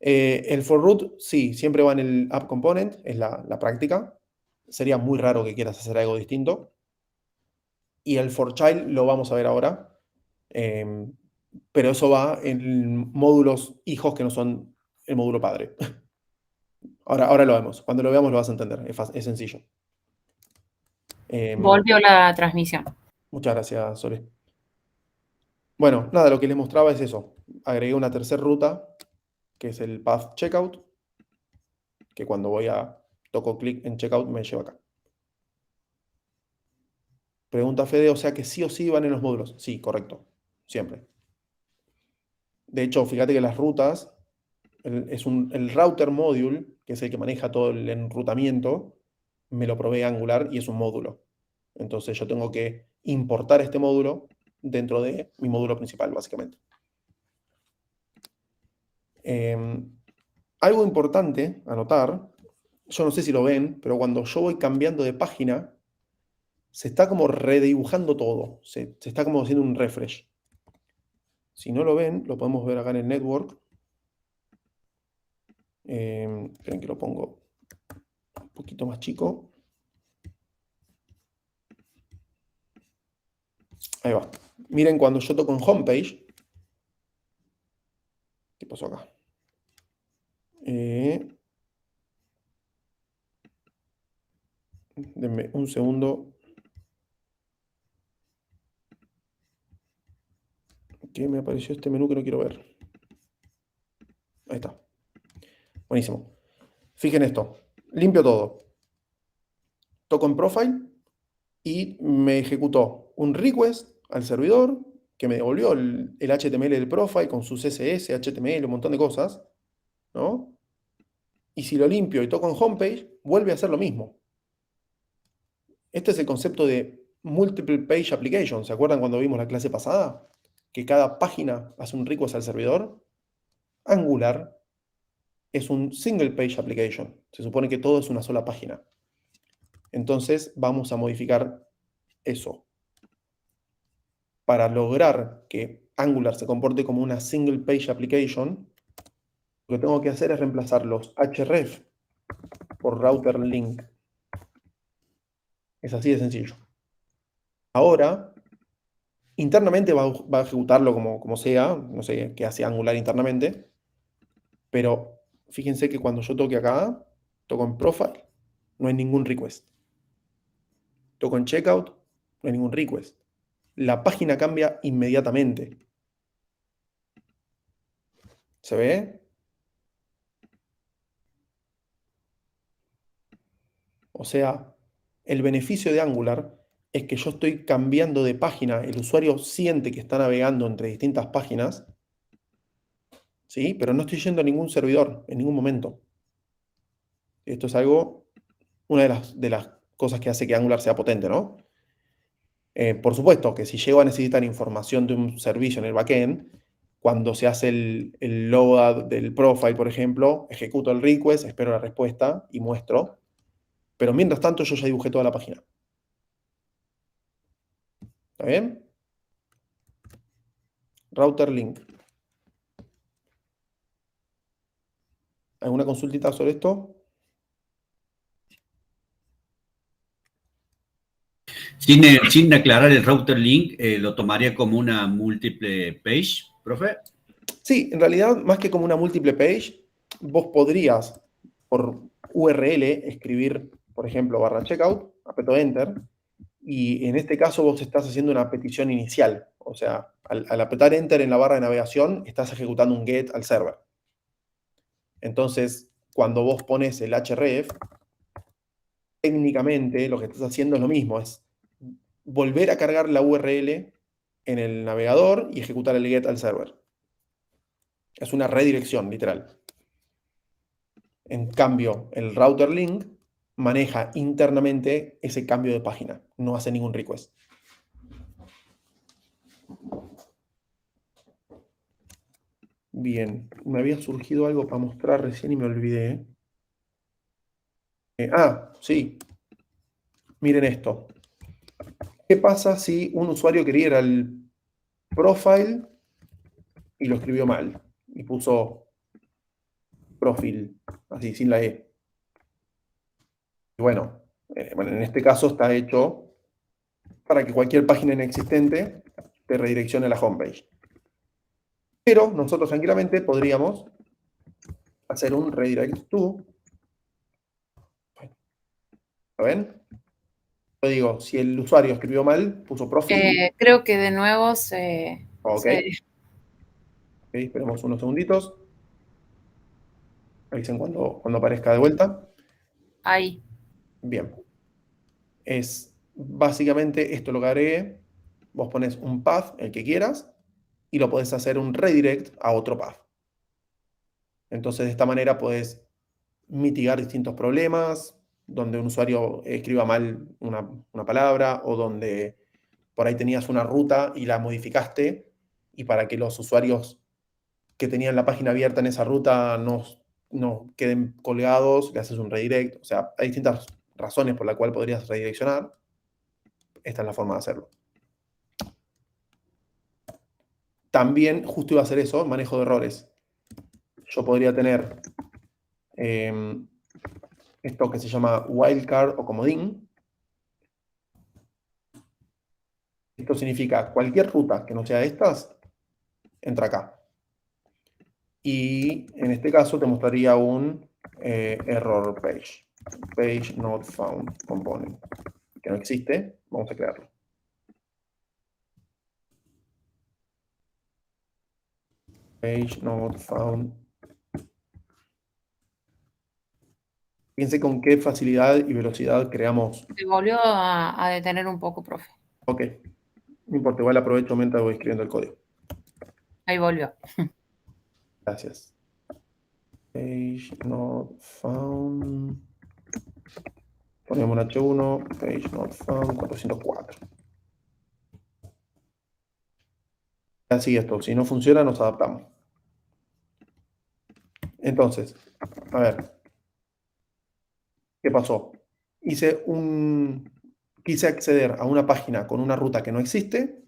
El for root, sí, siempre va en el app component, es la práctica. Sería muy raro que quieras hacer algo distinto. Y el for child lo vamos a ver ahora. pero eso va en módulos hijos que no son el módulo padre. Ahora lo vemos. Cuando lo veamos lo vas a entender. Es sencillo. Volvió la transmisión. Muchas gracias, Sole. Bueno, nada, lo que les mostraba es eso. Agregué una tercera ruta, que es el path checkout, que cuando toco clic en checkout me lleva acá. Pregunta Fede, o sea que sí o sí van en los módulos. Sí, correcto. Siempre. De hecho, fíjate que las rutas, el router module, que es el que maneja todo el enrutamiento, me lo provee Angular y es un módulo. Entonces yo tengo que importar este módulo dentro de mi módulo principal, básicamente. Algo importante a notar, yo no sé si lo ven, pero cuando yo voy cambiando de página, se está como redibujando todo. Se está como haciendo un refresh. Si no lo ven, lo podemos ver acá en el network. Esperen que lo pongo un poquito más chico. Ahí va. Miren cuando yo toco en homepage. ¿Qué pasó acá? Denme un segundo. Que me apareció este menú que no quiero ver. Ahí está. Buenísimo. Fíjense esto. Limpio todo. Toco en profile y me ejecutó un request al servidor que me devolvió el HTML del profile con sus CSS, HTML, un montón de cosas, ¿no? Y si lo limpio y toco en homepage, vuelve a hacer lo mismo. Este es el concepto de multiple page application. ¿Se acuerdan cuando vimos la clase pasada? Que cada página hace un request al servidor. Angular es un single page application. Se supone que todo es una sola página. Entonces vamos a modificar eso. Para lograr que Angular se comporte como una single page application, lo que tengo que hacer es reemplazar los href por router link. Es así de sencillo. Ahora, internamente va a ejecutarlo como sea. No sé qué hace Angular internamente. Pero fíjense que cuando yo toque acá, toco en profile, no hay ningún request. Toco en checkout, no hay ningún request. La página cambia inmediatamente. ¿Se ve? O sea, el beneficio de Angular es que yo estoy cambiando de página, el usuario siente que está navegando entre distintas páginas, ¿sí? Pero no estoy yendo a ningún servidor en ningún momento. Esto es una de las cosas que hace que Angular sea potente, ¿no? Por supuesto que si llego a necesitar información de un servicio en el backend, cuando se hace el load del profile, por ejemplo, ejecuto el request, espero la respuesta y muestro. Pero mientras tanto yo ya dibujé toda la página. ¿Está bien? Router link. ¿Alguna consultita sobre esto? Sin aclarar el router link, ¿lo tomaría como una múltiple page, profe? Sí, en realidad, más que como una múltiple page, vos podrías, por URL, escribir, por ejemplo, /checkout, aprieto Enter, y en este caso vos estás haciendo una petición inicial. O sea, al apretar Enter en la barra de navegación, estás ejecutando un GET al server. Entonces, cuando vos pones el href, técnicamente lo que estás haciendo es lo mismo, es volver a cargar la URL en el navegador y ejecutar el GET al server. Es una redirección, literal. En cambio, el router link maneja internamente ese cambio de página, no hace ningún request. Bien, me había surgido algo para mostrar recién y me olvidé. Sí. Miren esto. ¿Qué pasa si un usuario quería ir al profile y lo escribió mal? Y puso profile, así, sin la E. Y bueno, en este caso está hecho para que cualquier página inexistente te redireccione a la homepage. Pero nosotros tranquilamente podríamos hacer un redirect to. ¿Lo ven? Yo digo, si el usuario escribió mal, puso profile. Creo que de nuevo se... Ok. se- Ok, esperemos unos segunditos. Avisen cuando aparezca de vuelta. ahí. Bien. Es básicamente esto lo que agregué. Vos pones un path, el que quieras, y lo podés hacer un redirect a otro path. Entonces, de esta manera podés mitigar distintos problemas, donde un usuario escriba mal una palabra, o donde por ahí tenías una ruta y la modificaste, y para que los usuarios que tenían la página abierta en esa ruta no queden colgados, le haces un redirect. O sea, hay distintas razones por las cuales podrías redireccionar. Esta es la forma de hacerlo. También, justo iba a hacer eso, manejo de errores. Yo podría tener esto que se llama wildcard o comodín. Esto significa cualquier ruta que no sea estas, entra acá. Y en este caso te mostraría un error page. Page not found component. Que no existe, vamos a crearlo. Page not found. Fíjense con qué facilidad y velocidad creamos. Se volvió a detener un poco, profe. Ok, no importa, igual aprovecho mientras voy escribiendo el código. Ahí volvió. Gracias. Page not found. Ponemos un H1, page not found, 404. Así esto, si no funciona nos adaptamos. Entonces, a ver, ¿qué pasó? Quise acceder a una página con una ruta que no existe.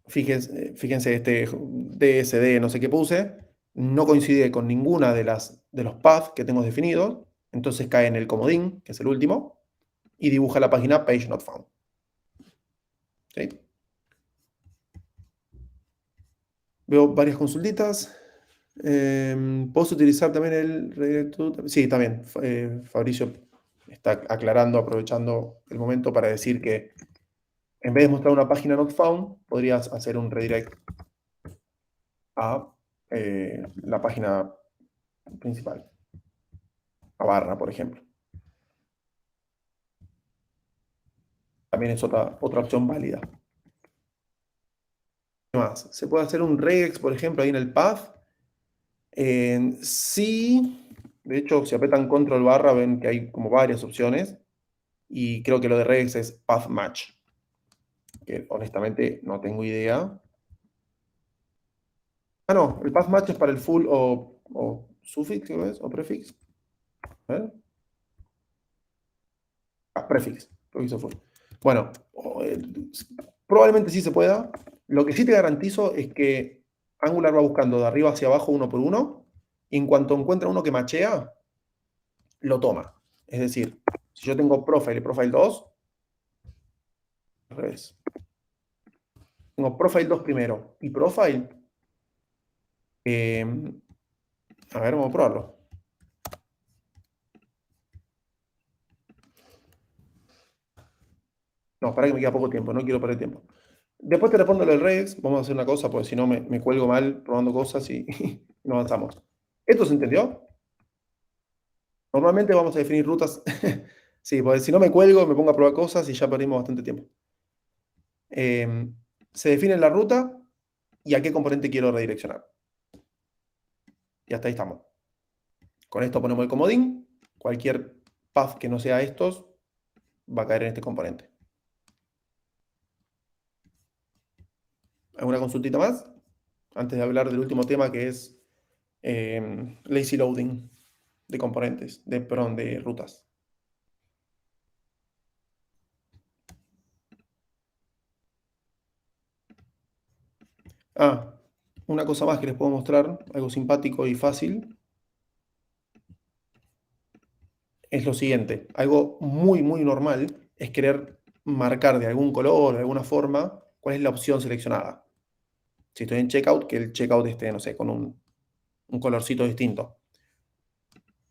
Fíjense este DSD, no sé qué puse, no coincide con ninguna de los paths que tengo definidos, entonces cae en el comodín, que es el último, y dibuja la página page not found. ¿Sí? Veo varias consultitas. ¿Puedo utilizar también el redirect to? Sí, también. Fabricio está aclarando, aprovechando el momento para decir que en vez de mostrar una página not found, podrías hacer un redirect a la página principal. A barra, por ejemplo. También es otra opción válida. ¿Qué más? ¿Se puede hacer un regex, por ejemplo, ahí en el path? Sí. De hecho, si apretan control barra, ven que hay como varias opciones. Y creo que lo de regex es path match. Que honestamente no tengo idea. Ah, no. El path match es para el full o suffix, creo que es, o prefix. A ver. Prefix. Prefix o full. Bueno, probablemente sí se pueda. Lo que sí te garantizo es que Angular va buscando de arriba hacia abajo uno por uno, y en cuanto encuentra uno que machea, lo toma. Es decir, si yo tengo profile y profile 2, al revés. Tengo profile 2 primero y profile. A ver, vamos a probarlo. No, para que me queda poco tiempo, no quiero perder tiempo. Después te respondo el regex, vamos a hacer una cosa, porque si no me cuelgo mal probando cosas y no avanzamos. ¿Esto se entendió? Normalmente vamos a definir rutas. Sí, porque si no me cuelgo, me pongo a probar cosas y ya perdimos bastante tiempo. Se define la ruta y a qué componente quiero redireccionar. Y hasta ahí estamos. Con esto ponemos el comodín. Cualquier path que no sea estos va a caer en este componente. ¿Alguna consultita más? Antes de hablar del último tema, que es lazy loading de componentes, perdón, de rutas. Ah, una cosa más que les puedo mostrar, algo simpático y fácil, es lo siguiente. Algo muy, muy normal es querer marcar de algún color, de alguna forma, cuál es la opción seleccionada. Si estoy en checkout, que el checkout esté, no sé, con un colorcito distinto.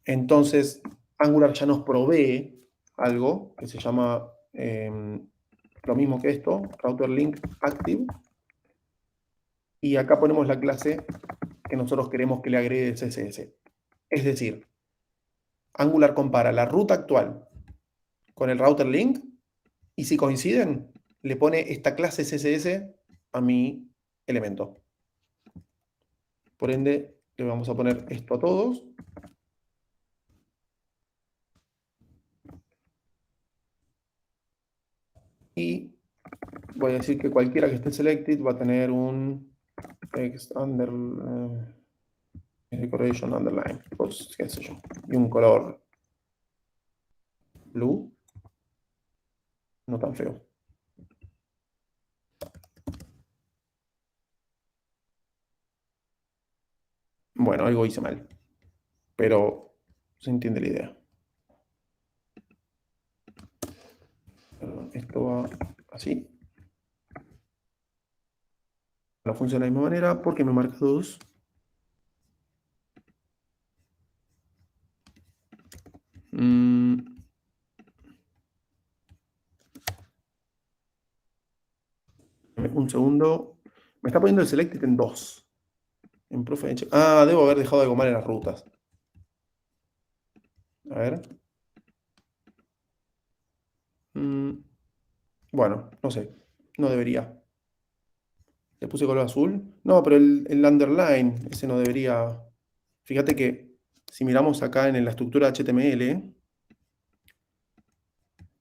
Entonces, Angular ya nos provee algo que se llama lo mismo que esto, router link active. Y acá ponemos la clase que nosotros queremos que le agregue el CSS. Es decir, Angular compara la ruta actual con el router link y si coinciden, le pone esta clase CSS a mi elemento. Por ende, le vamos a poner esto a todos. Y voy a decir que cualquiera que esté selected va a tener un text decoration underline, pues qué sé yo, y un color blue, no tan feo. Bueno, algo hice mal, pero se entiende la idea. Perdón, esto va así. No funciona de la misma manera porque me marca 2. Un segundo. Me está poniendo el selected en 2. En profile check. Ah, debo haber dejado algo mal en las rutas. A ver. Bueno, no sé. No debería. Le puse color azul. No, pero el underline, ese no debería. Fíjate que si miramos acá en la estructura HTML,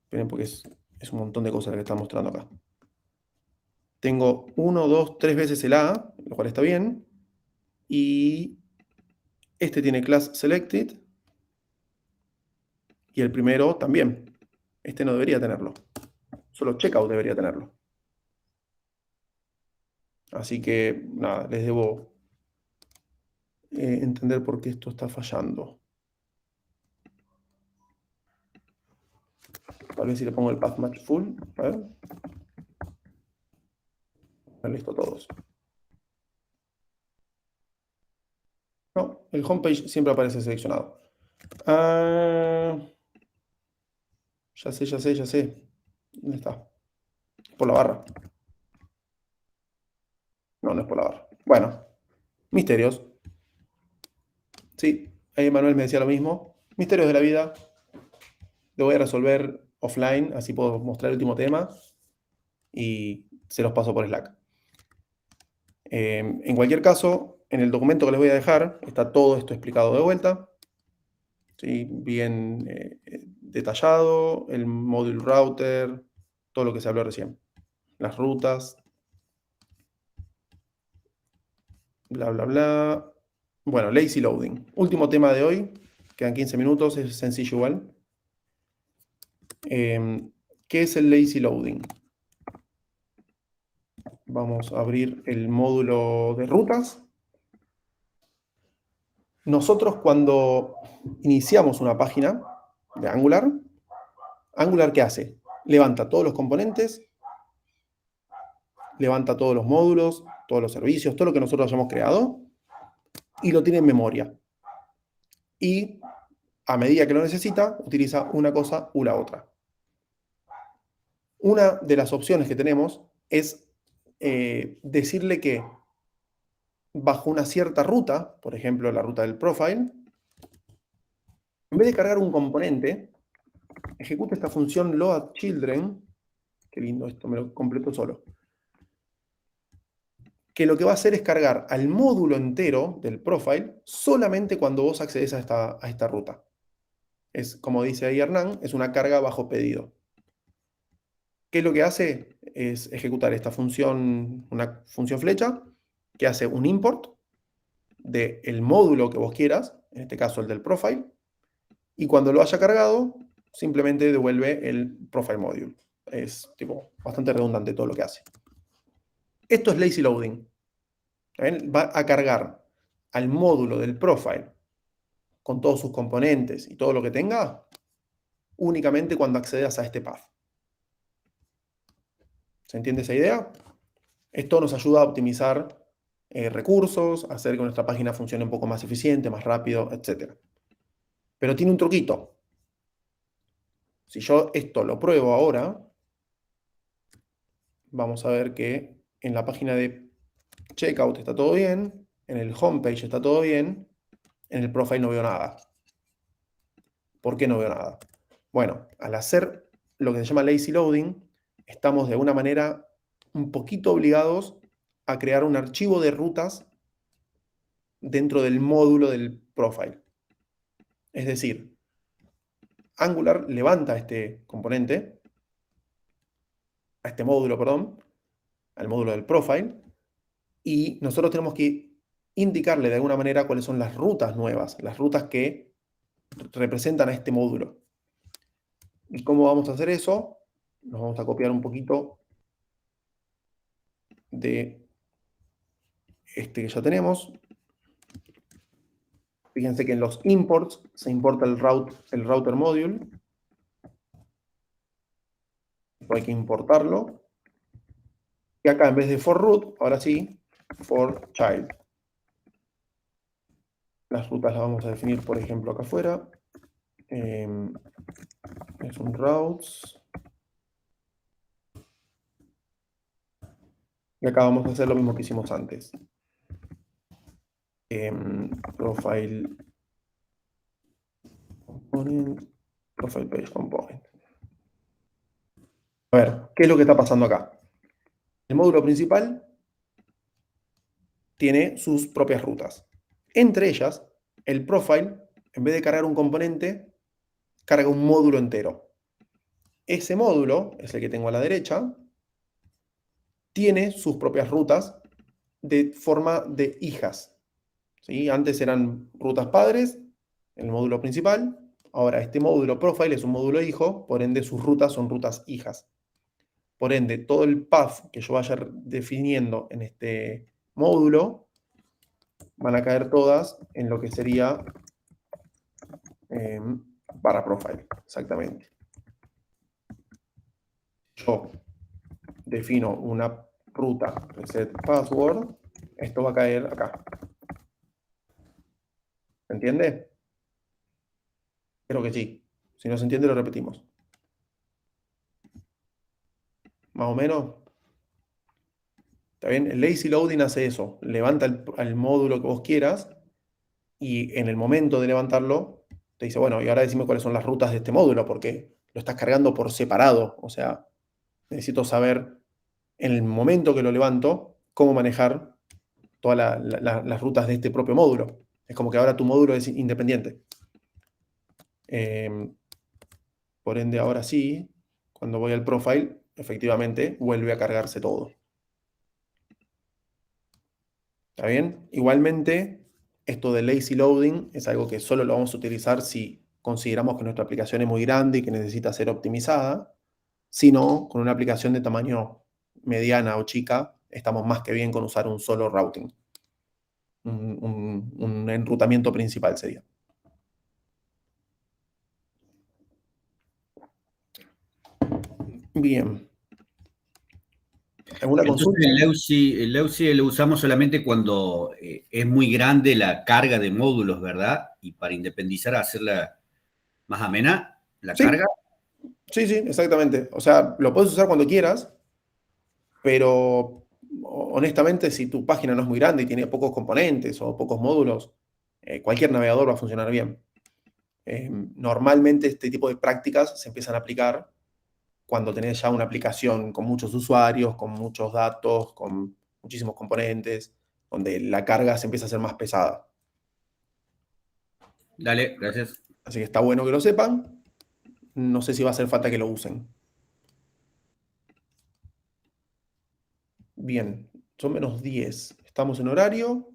esperen porque es un montón de cosas que está mostrando acá. Tengo 1, 2, 3 veces el A, lo cual está bien. Y este tiene class selected. Y el primero también. Este no debería tenerlo. Solo checkout debería tenerlo. Así que, nada, les debo entender por qué esto está fallando. Tal vez si le pongo el path match full. A ver. Listo todos. No, el homepage siempre aparece seleccionado. Ya sé. ¿Dónde está? Por la barra. No, no es por la barra. Bueno, misterios. Sí, ahí Manuel me decía lo mismo. Misterios de la vida. Lo voy a resolver offline, así puedo mostrar el último tema. Y se los paso por Slack. En cualquier caso, en el documento que les voy a dejar, está todo esto explicado de vuelta. ¿Sí? Bien detallado, el module router, todo lo que se habló recién. Las rutas. Bla, bla, bla. Bueno, lazy loading. Último tema de hoy. Quedan 15 minutos, es sencillo igual. ¿Qué es el lazy loading? Vamos a abrir el módulo de rutas. Nosotros cuando iniciamos una página de Angular, ¿Angular qué hace? Levanta todos los componentes, levanta todos los módulos, todos los servicios, todo lo que nosotros hayamos creado, y lo tiene en memoria. Y a medida que lo necesita, utiliza una cosa u la otra. Una de las opciones que tenemos es decirle que bajo una cierta ruta, por ejemplo la ruta del profile, en vez de cargar un componente, ejecute esta función loadChildren, qué lindo esto, me lo completo solo, que lo que va a hacer es cargar al módulo entero del profile solamente cuando vos accedes a esta ruta. Es, como dice ahí Hernán, es una carga bajo pedido. ¿Qué es lo que hace? Es ejecutar esta función, una función flecha, que hace un import del módulo que vos quieras, en este caso el del profile, y cuando lo haya cargado, simplemente devuelve el profile module. Es tipo bastante redundante todo lo que hace. Esto es lazy loading. ¿Ven? Va a cargar al módulo del profile con todos sus componentes y todo lo que tenga únicamente cuando accedas a este path. ¿Se entiende esa idea? Esto nos ayuda a optimizar recursos, hacer que nuestra página funcione un poco más eficiente, más rápido, etc. Pero tiene un truquito. Si yo esto lo pruebo ahora, vamos a ver que en la página de checkout está todo bien, en el homepage está todo bien, en el profile no veo nada. ¿Por qué no veo nada? Bueno, al hacer lo que se llama lazy loading, estamos de alguna manera un poquito obligados a crear un archivo de rutas dentro del módulo del profile. Es decir, Angular levanta este componente, a este módulo, perdón, al módulo del profile, y nosotros tenemos que indicarle de alguna manera cuáles son las rutas nuevas, las rutas que representan a este módulo. ¿Y cómo vamos a hacer eso? Nos vamos a copiar un poquito de este que ya tenemos. Fíjense que en los imports se importa el router module. Hay que importarlo. Y acá en vez de for root, ahora sí, for child. Las rutas las vamos a definir, por ejemplo, acá afuera. Es un routes. Y acá vamos a hacer lo mismo que hicimos antes. Profile component, profile page component. A ver, ¿qué es lo que está pasando acá? El módulo principal tiene sus propias rutas. Entre ellas, el profile, en vez de cargar un componente, carga un módulo entero. Ese módulo, es el que tengo a la derecha, tiene sus propias rutas de forma de hijas. ¿Sí? Antes eran rutas padres, el módulo principal. Ahora este módulo profile es un módulo hijo, por ende sus rutas son rutas hijas. Por ende, todo el path que yo vaya definiendo en este módulo van a caer todas en lo que sería barra profile, exactamente. Yo defino una ruta reset password, esto va a caer acá. ¿Se entiende? Creo que sí. Si no se entiende, lo repetimos. Más o menos. ¿Está bien? El lazy loading hace eso. Levanta el módulo que vos quieras y en el momento de levantarlo te dice, bueno, y ahora decime cuáles son las rutas de este módulo porque lo estás cargando por separado. O sea, necesito saber en el momento que lo levanto cómo manejar todas las rutas de este propio módulo. Es como que ahora tu módulo es independiente. Por ende, ahora sí, cuando voy al profile, efectivamente vuelve a cargarse todo. ¿Está bien? Igualmente, esto de lazy loading es algo que solo lo vamos a utilizar si consideramos que nuestra aplicación es muy grande y que necesita ser optimizada. Si no, con una aplicación de tamaño mediana o chica, estamos más que bien con usar un solo routing. Un enrutamiento principal sería. Bien. ¿Alguna Entonces consulta? el Leuci lo usamos solamente cuando es muy grande la carga de módulos, ¿verdad? Y para independizar, hacerla más amena, la Sí. carga. Sí, exactamente. O sea, lo puedes usar cuando quieras, pero honestamente, si tu página no es muy grande y tiene pocos componentes o pocos módulos, cualquier navegador va a funcionar bien. Normalmente este tipo de prácticas se empiezan a aplicar cuando tenés ya una aplicación con muchos usuarios, con muchos datos, con muchísimos componentes, donde la carga se empieza a hacer más pesada. Dale, gracias. Así que está bueno que lo sepan. No sé si va a hacer falta que lo usen. Bien, son -10. Estamos en horario.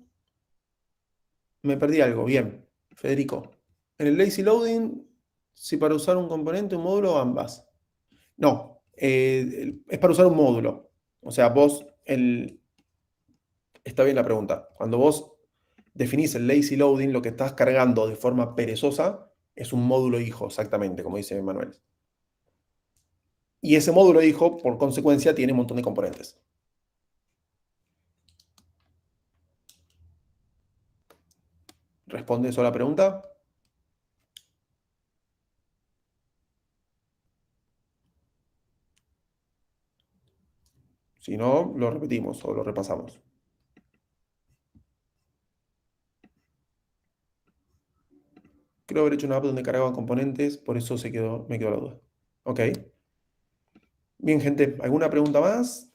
Me perdí algo. Bien, Federico. En el lazy loading, si para usar un componente, un módulo, ambas. No, es para usar un módulo. O sea, vos, está bien la pregunta. Cuando vos definís el lazy loading, lo que estás cargando de forma perezosa es un módulo hijo, exactamente, como dice Manuel. Y ese módulo hijo, por consecuencia, tiene un montón de componentes. ¿Responde eso a la pregunta? Si no, lo repetimos o lo repasamos. Creo haber hecho una app donde cargaban componentes, por eso me quedó la duda. Ok. Bien, gente, ¿alguna pregunta más?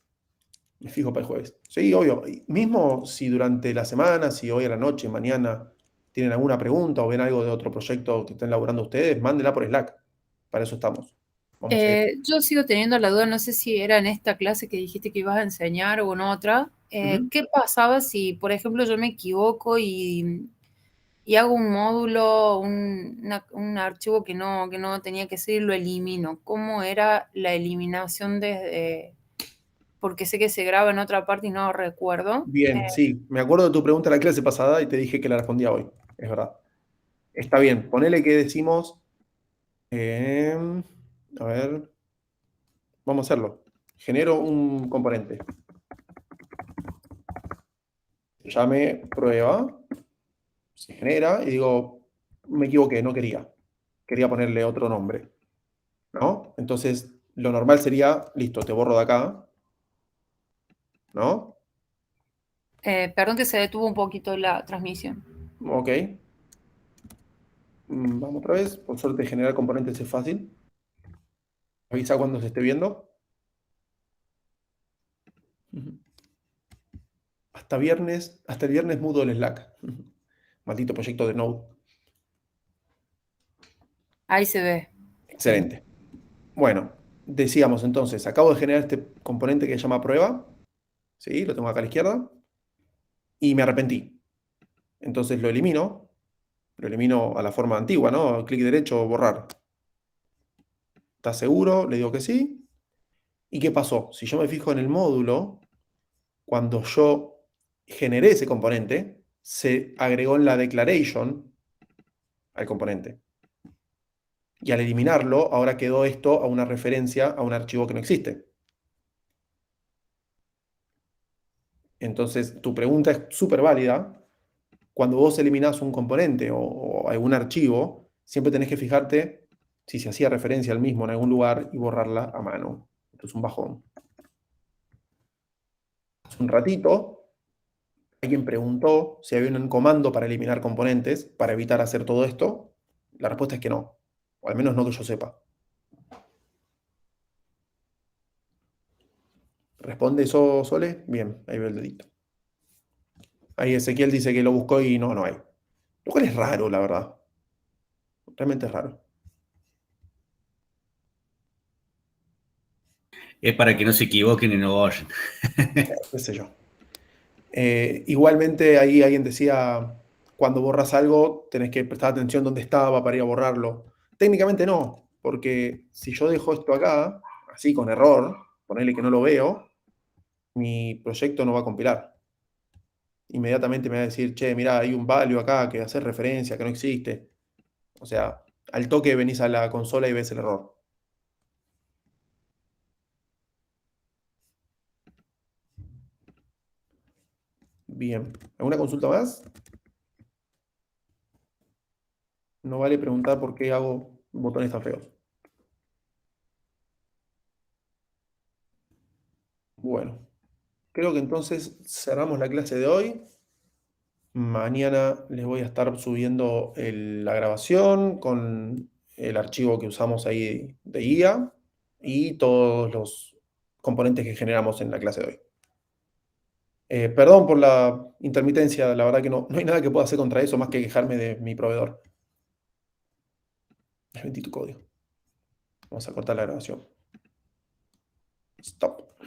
Me fijo para el jueves. Sí, obvio. Y mismo si durante la semana, si hoy a la noche, mañana, tienen alguna pregunta o ven algo de otro proyecto que estén laburando ustedes, mándenla por Slack. Para eso estamos. Vamos a ir. Yo sigo teniendo la duda, no sé si era en esta clase que dijiste que ibas a enseñar o en otra. Ujú. ¿Qué pasaba si, por ejemplo, yo me equivoco y hago un módulo, un archivo que no tenía que ser y lo elimino? ¿Cómo era la eliminación porque sé que se graba en otra parte y no recuerdo? Bien, sí. Me acuerdo de tu pregunta en la clase pasada y te dije que la respondía hoy. Es verdad. Está bien. Ponele que decimos. A ver. Vamos a hacerlo. Genero un componente. Se llame prueba. Se genera y digo, me equivoqué, no quería. Quería ponerle otro nombre. ¿No? Entonces, lo normal sería, listo, te borro de acá. ¿No? Perdón que se detuvo un poquito la transmisión. Ok. Vamos otra vez. Por suerte, generar componentes es fácil. Avisa cuando se esté viendo. Ujú. Hasta el viernes mudo el Slack. Maldito proyecto de Node. Ahí se ve. Excelente. Bueno, decíamos entonces, acabo de generar este componente que se llama prueba. ¿Sí? Lo tengo acá a la izquierda. Y me arrepentí. Entonces lo elimino. Lo elimino a la forma antigua, ¿no? Clic derecho, borrar. ¿Estás seguro? Le digo que sí. ¿Y qué pasó? Si yo me fijo en el módulo, cuando yo generé ese componente, se agregó en la declaration al componente. Y al eliminarlo, ahora quedó esto a una referencia a un archivo que no existe. Entonces, tu pregunta es súper válida. Cuando vos eliminás un componente o algún archivo, siempre tenés que fijarte si se hacía referencia al mismo en algún lugar y borrarla a mano. Esto es un bajón. Hace un ratito, alguien preguntó si había un comando para eliminar componentes para evitar hacer todo esto. La respuesta es que no, o al menos no que yo sepa. ¿Responde eso, Sole? Bien, ahí veo el dedito. Ahí Ezequiel dice que lo buscó y no hay. Lo cual es raro, la verdad. Realmente es raro. Es para que no se equivoquen y no vayan. Qué sé yo. Igualmente ahí alguien decía, cuando borras algo, tenés que prestar atención dónde estaba para ir a borrarlo. Técnicamente no, porque si yo dejo esto acá, así con error, ponerle que no lo veo, mi proyecto no va a compilar. Inmediatamente me va a decir, che, mirá, hay un value acá que hace referencia, que no existe. O sea, al toque venís a la consola y ves el error. Bien. ¿Alguna consulta más? No vale preguntar por qué hago botones tan feos. Bueno, creo que entonces cerramos la clase de hoy. Mañana les voy a estar subiendo la grabación con el archivo que usamos ahí de guía y todos los componentes que generamos en la clase de hoy. Perdón por la intermitencia, la verdad que no hay nada que pueda hacer contra eso más que quejarme de mi proveedor. Es bendito código. Vamos a cortar la grabación. Stop.